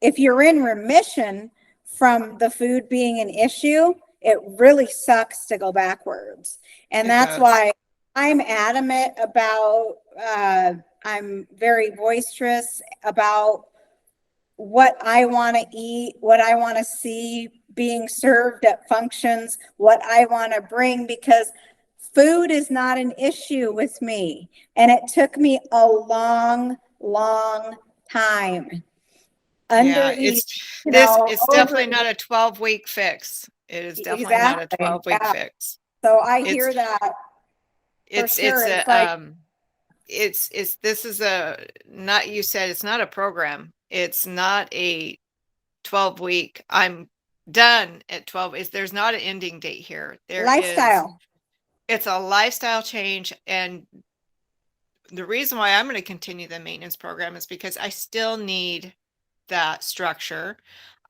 if you're in remission from the food being an issue, it really sucks to go backwards. And It that's does. why I'm adamant about, I'm very boisterous about what I want to eat, what I want to see being served at functions, what I want to bring, because food is not an issue with me. And it took me a long, long time under Yeah, eating, it's over definitely not a 12-week fix. It is definitely not a exactly. 12-week Yeah. fix. So I It's hear that for it's sure. a It's like this is a not you said it's not a program. It's not a 12-week. I'm done at 12. There's not an ending date here. lifestyle. It's a lifestyle change, and the reason why I'm going to continue the maintenance program is because I still need that structure.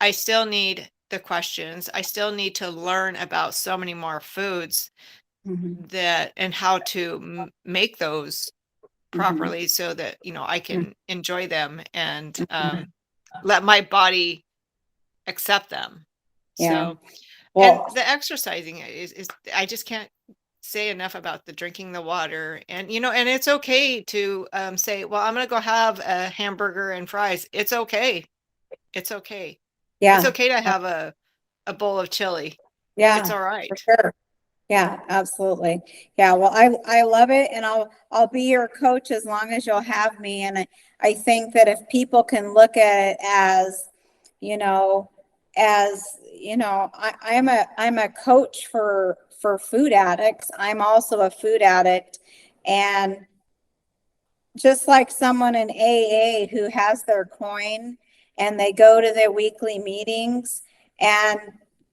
I still need the questions. I still need to learn about so many more foods Mhm. that and how to make those Mhm. properly so that I Mhm. can enjoy them and Mhm. let my body accept them. Yeah. So, and Well, the exercising is I just can't say enough about the drinking the water, and and it's okay to say, well, I'm gonna go have a hamburger and fries. It's okay. It's okay. It's yeah. okay to have a bowl of chili. It's Yeah, all for right. sure. Yeah, absolutely. Yeah, well, I love it, and I'll be your coach as long as you'll have me. And I think that if people can look at it you know, I'm a coach for food addicts. I'm also a food addict, and just like someone in AA who has their coin and they go to their weekly meetings, and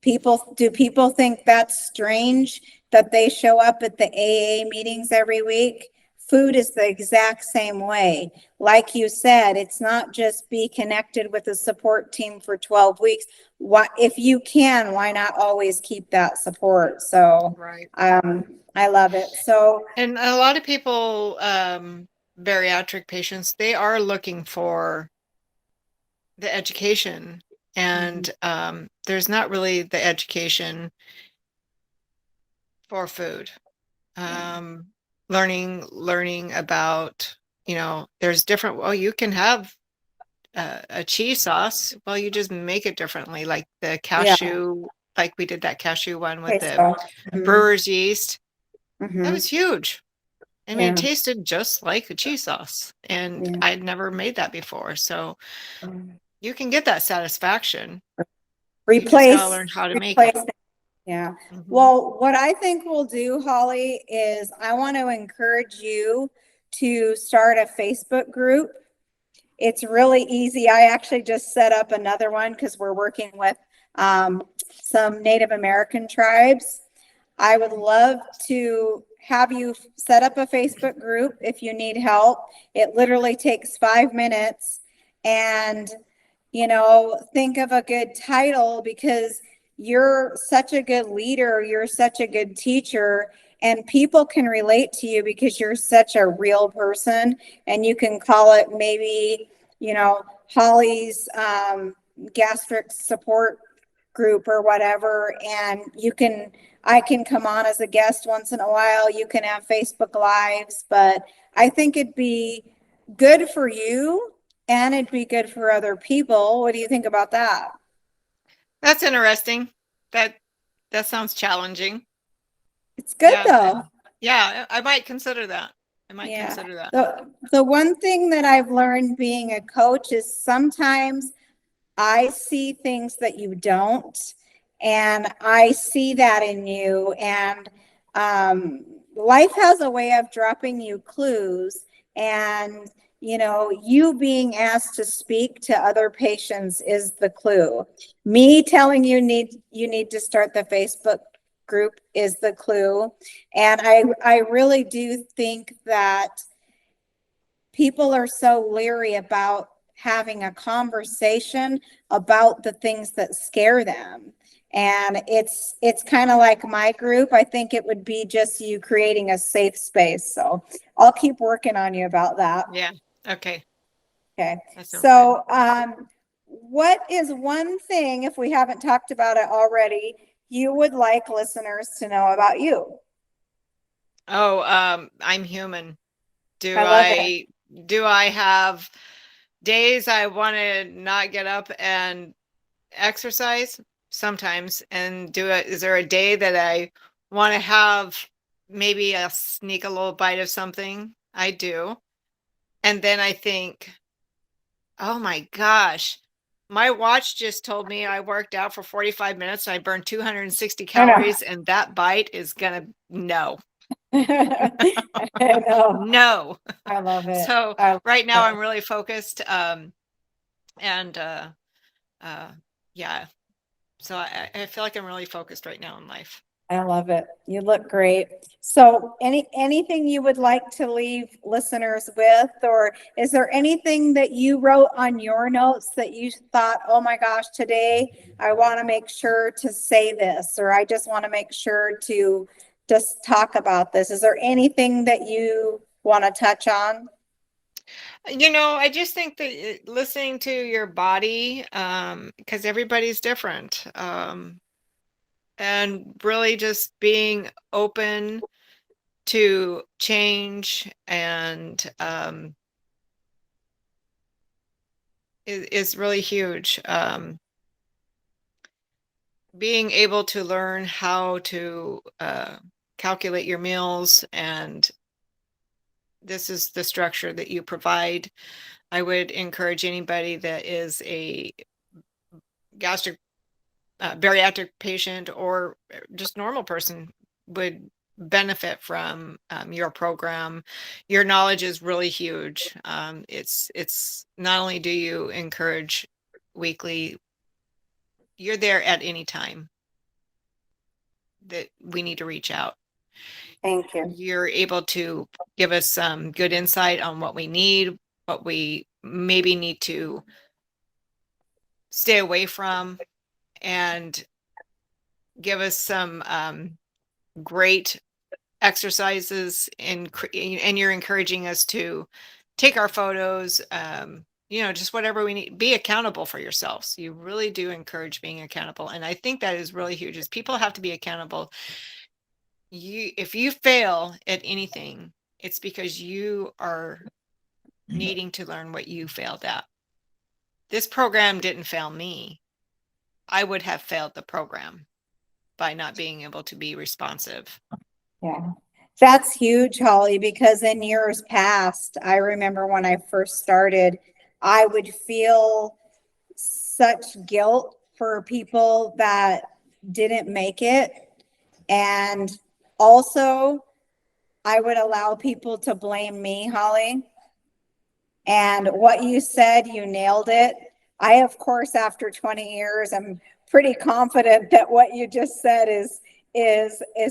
people think that's strange that they show up at the AA meetings every week? Food is the exact same way. Like you said, it's not just be connected with a support team for 12 weeks. What if you can, why not always keep that support? So Right. I love it. So And a lot of people, bariatric patients, they are looking for the education, mhm, and there's not really the education for food. yeah, Um, learning about, there's different. Well, you can have a cheese sauce. Well, you just make it differently, like the yeah. cashew, like we did that cashew one with Okay, the so mhm, brewer's yeast. That mhm, was huge. I mean, it yeah, tasted just like a cheese sauce, and yeah. I'd never made that before. So Um, you can get that satisfaction. You just got to replace learn how to make it. replace Yeah. Mhm. Well, what I think we'll do, Holly, is I want to encourage you to start a Facebook group. It's really easy. I actually just set up another one because we're working with some Native American tribes. I would love to have you set up a Facebook group if you need help. It literally takes 5 minutes. And, think of a good title because you're such a good leader, you're such a good teacher, and people can relate to you because you're such a real person. And you can call it maybe, Holly's gastric support group or whatever. And I can come on as a guest once in a while. You can have Facebook Lives, but I think it'd be good for you and it'd be good for other people. What do you think about that? That's interesting. That sounds challenging. It's good Yeah. though. Yeah, I might consider that. I might Yeah. consider that. The one thing that I've learned being a coach is sometimes I see things that you don't, and I see that in you. And life has a way of dropping you clues. And, you being asked to speak to other patients is the clue. Me telling you need to start the Facebook group is the clue. And I really do think that people are so leery about having a conversation about the things that scare them. And it's kind of like my group. I think it would be just you creating a safe space. So I'll keep working on you about that. Yeah. Okay. Okay. That sounds So what is one thing, if we haven't talked about it already, you would like listeners to know about you? good. Oh, I'm human. Do I love it. I have days I want to not get up and exercise? Sometimes. And is there a day that I want to have maybe sneak a little bite of something? I do. And then I think, oh my gosh, my watch just told me I worked out for 45 minutes and I burned 260 I know. calories, and that bite is gonna no. I know. No. I love it. So I right now love I'm really focused. And yeah. So I feel like I'm really focused right now in life. I love it. You look great. So anything you would like to leave listeners with, or is there anything that you wrote on your notes that you thought, oh my gosh, today I want to make sure to say this, or I just want to make sure to just talk about this? Is there anything that you want to touch on? I just think that listening to your body, because everybody's different, and really just being open to change and is really huge. Being able to learn how to calculate your meals, and this is the structure that you provide. I would encourage anybody that is a gastric bariatric patient or just normal person would benefit from your program. Your knowledge is really huge. It's not only do you encourage weekly, you're there at any time that we need to reach out. Thank you. You're able to give us some good insight on what we need, what we maybe need to stay away from, and give us some great exercises, and you're encouraging us to take our photos, just whatever we need. Be accountable for yourselves. You really do encourage being accountable, and I think that is really huge. Is people have to be accountable. If you fail at anything, it's because you are needing to learn what you failed at. This program didn't fail me. I would have failed the program by not being able to be responsive. Yeah. That's huge, Holly, because in years past, I remember when I first started, I would feel such guilt for people that didn't make it. And also, I would allow people to blame me, Holly. And what you said, you nailed it. I, of course, after 20 years, I'm pretty confident that what you just said is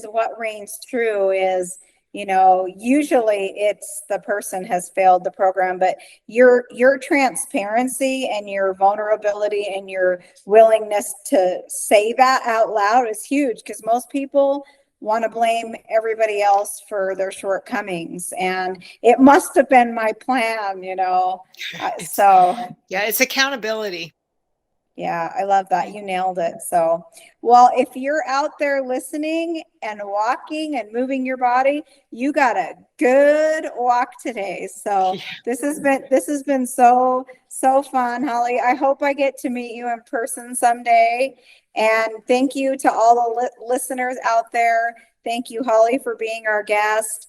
what reigns true. Is, you know, usually it's the person has failed the program, but your transparency and your vulnerability and your willingness to say that out loud is huge, because most people want to blame everybody else for their shortcomings, and it must have been my plan, you know. So yeah, it's accountability. yeah, I love that. You nailed it. So, well, if you're out there listening and walking and moving your body, you got a good walk today. So Yeah. this has been so fun, Holly. I hope I get to meet you in person someday. And thank you to all the listeners out there. Thank you, Holly, for being our guest.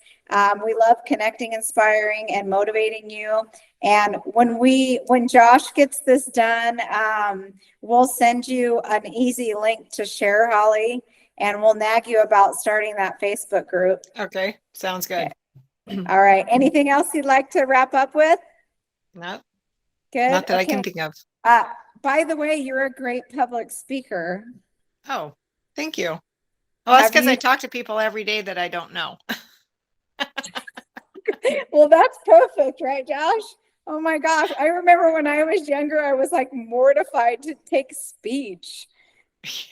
We love connecting, inspiring, and motivating you. And when Josh gets this done, we'll send you an easy link to share, Holly, and we'll nag you about starting that Facebook group. Okay, sounds good. Okay. All right. Anything else you'd like to wrap up with? No, Good. not that I Okay. can think of. By the way, you're a great public speaker. Oh, thank you. Well, that's Have because I you- talk to people every day that I don't know. Well, that's perfect, right, Josh? Oh my gosh. I remember when I was younger, I was like mortified to take speech.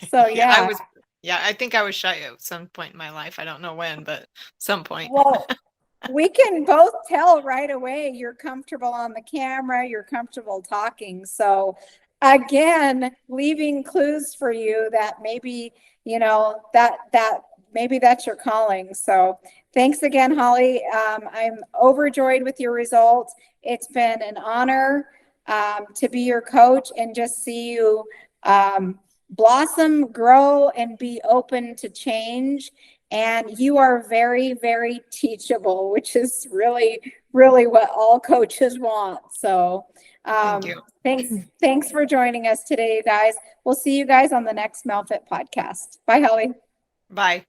So yeah. I think I was shy at some point in my life. I don't know when, but some point. Well, we can both tell right away you're comfortable on the camera, you're comfortable talking. So again, leaving clues for you that maybe, you know, that maybe that's your calling. So thanks again, Holly. I'm overjoyed with your results. It's been an honor to be your coach and just see you blossom, grow, and be open to change. And you are very, very teachable, which is really, really what all coaches want. So Thank you. thanks for joining us today, you guys. We'll see you guys on the next Melfit podcast. Bye, Holly. Bye.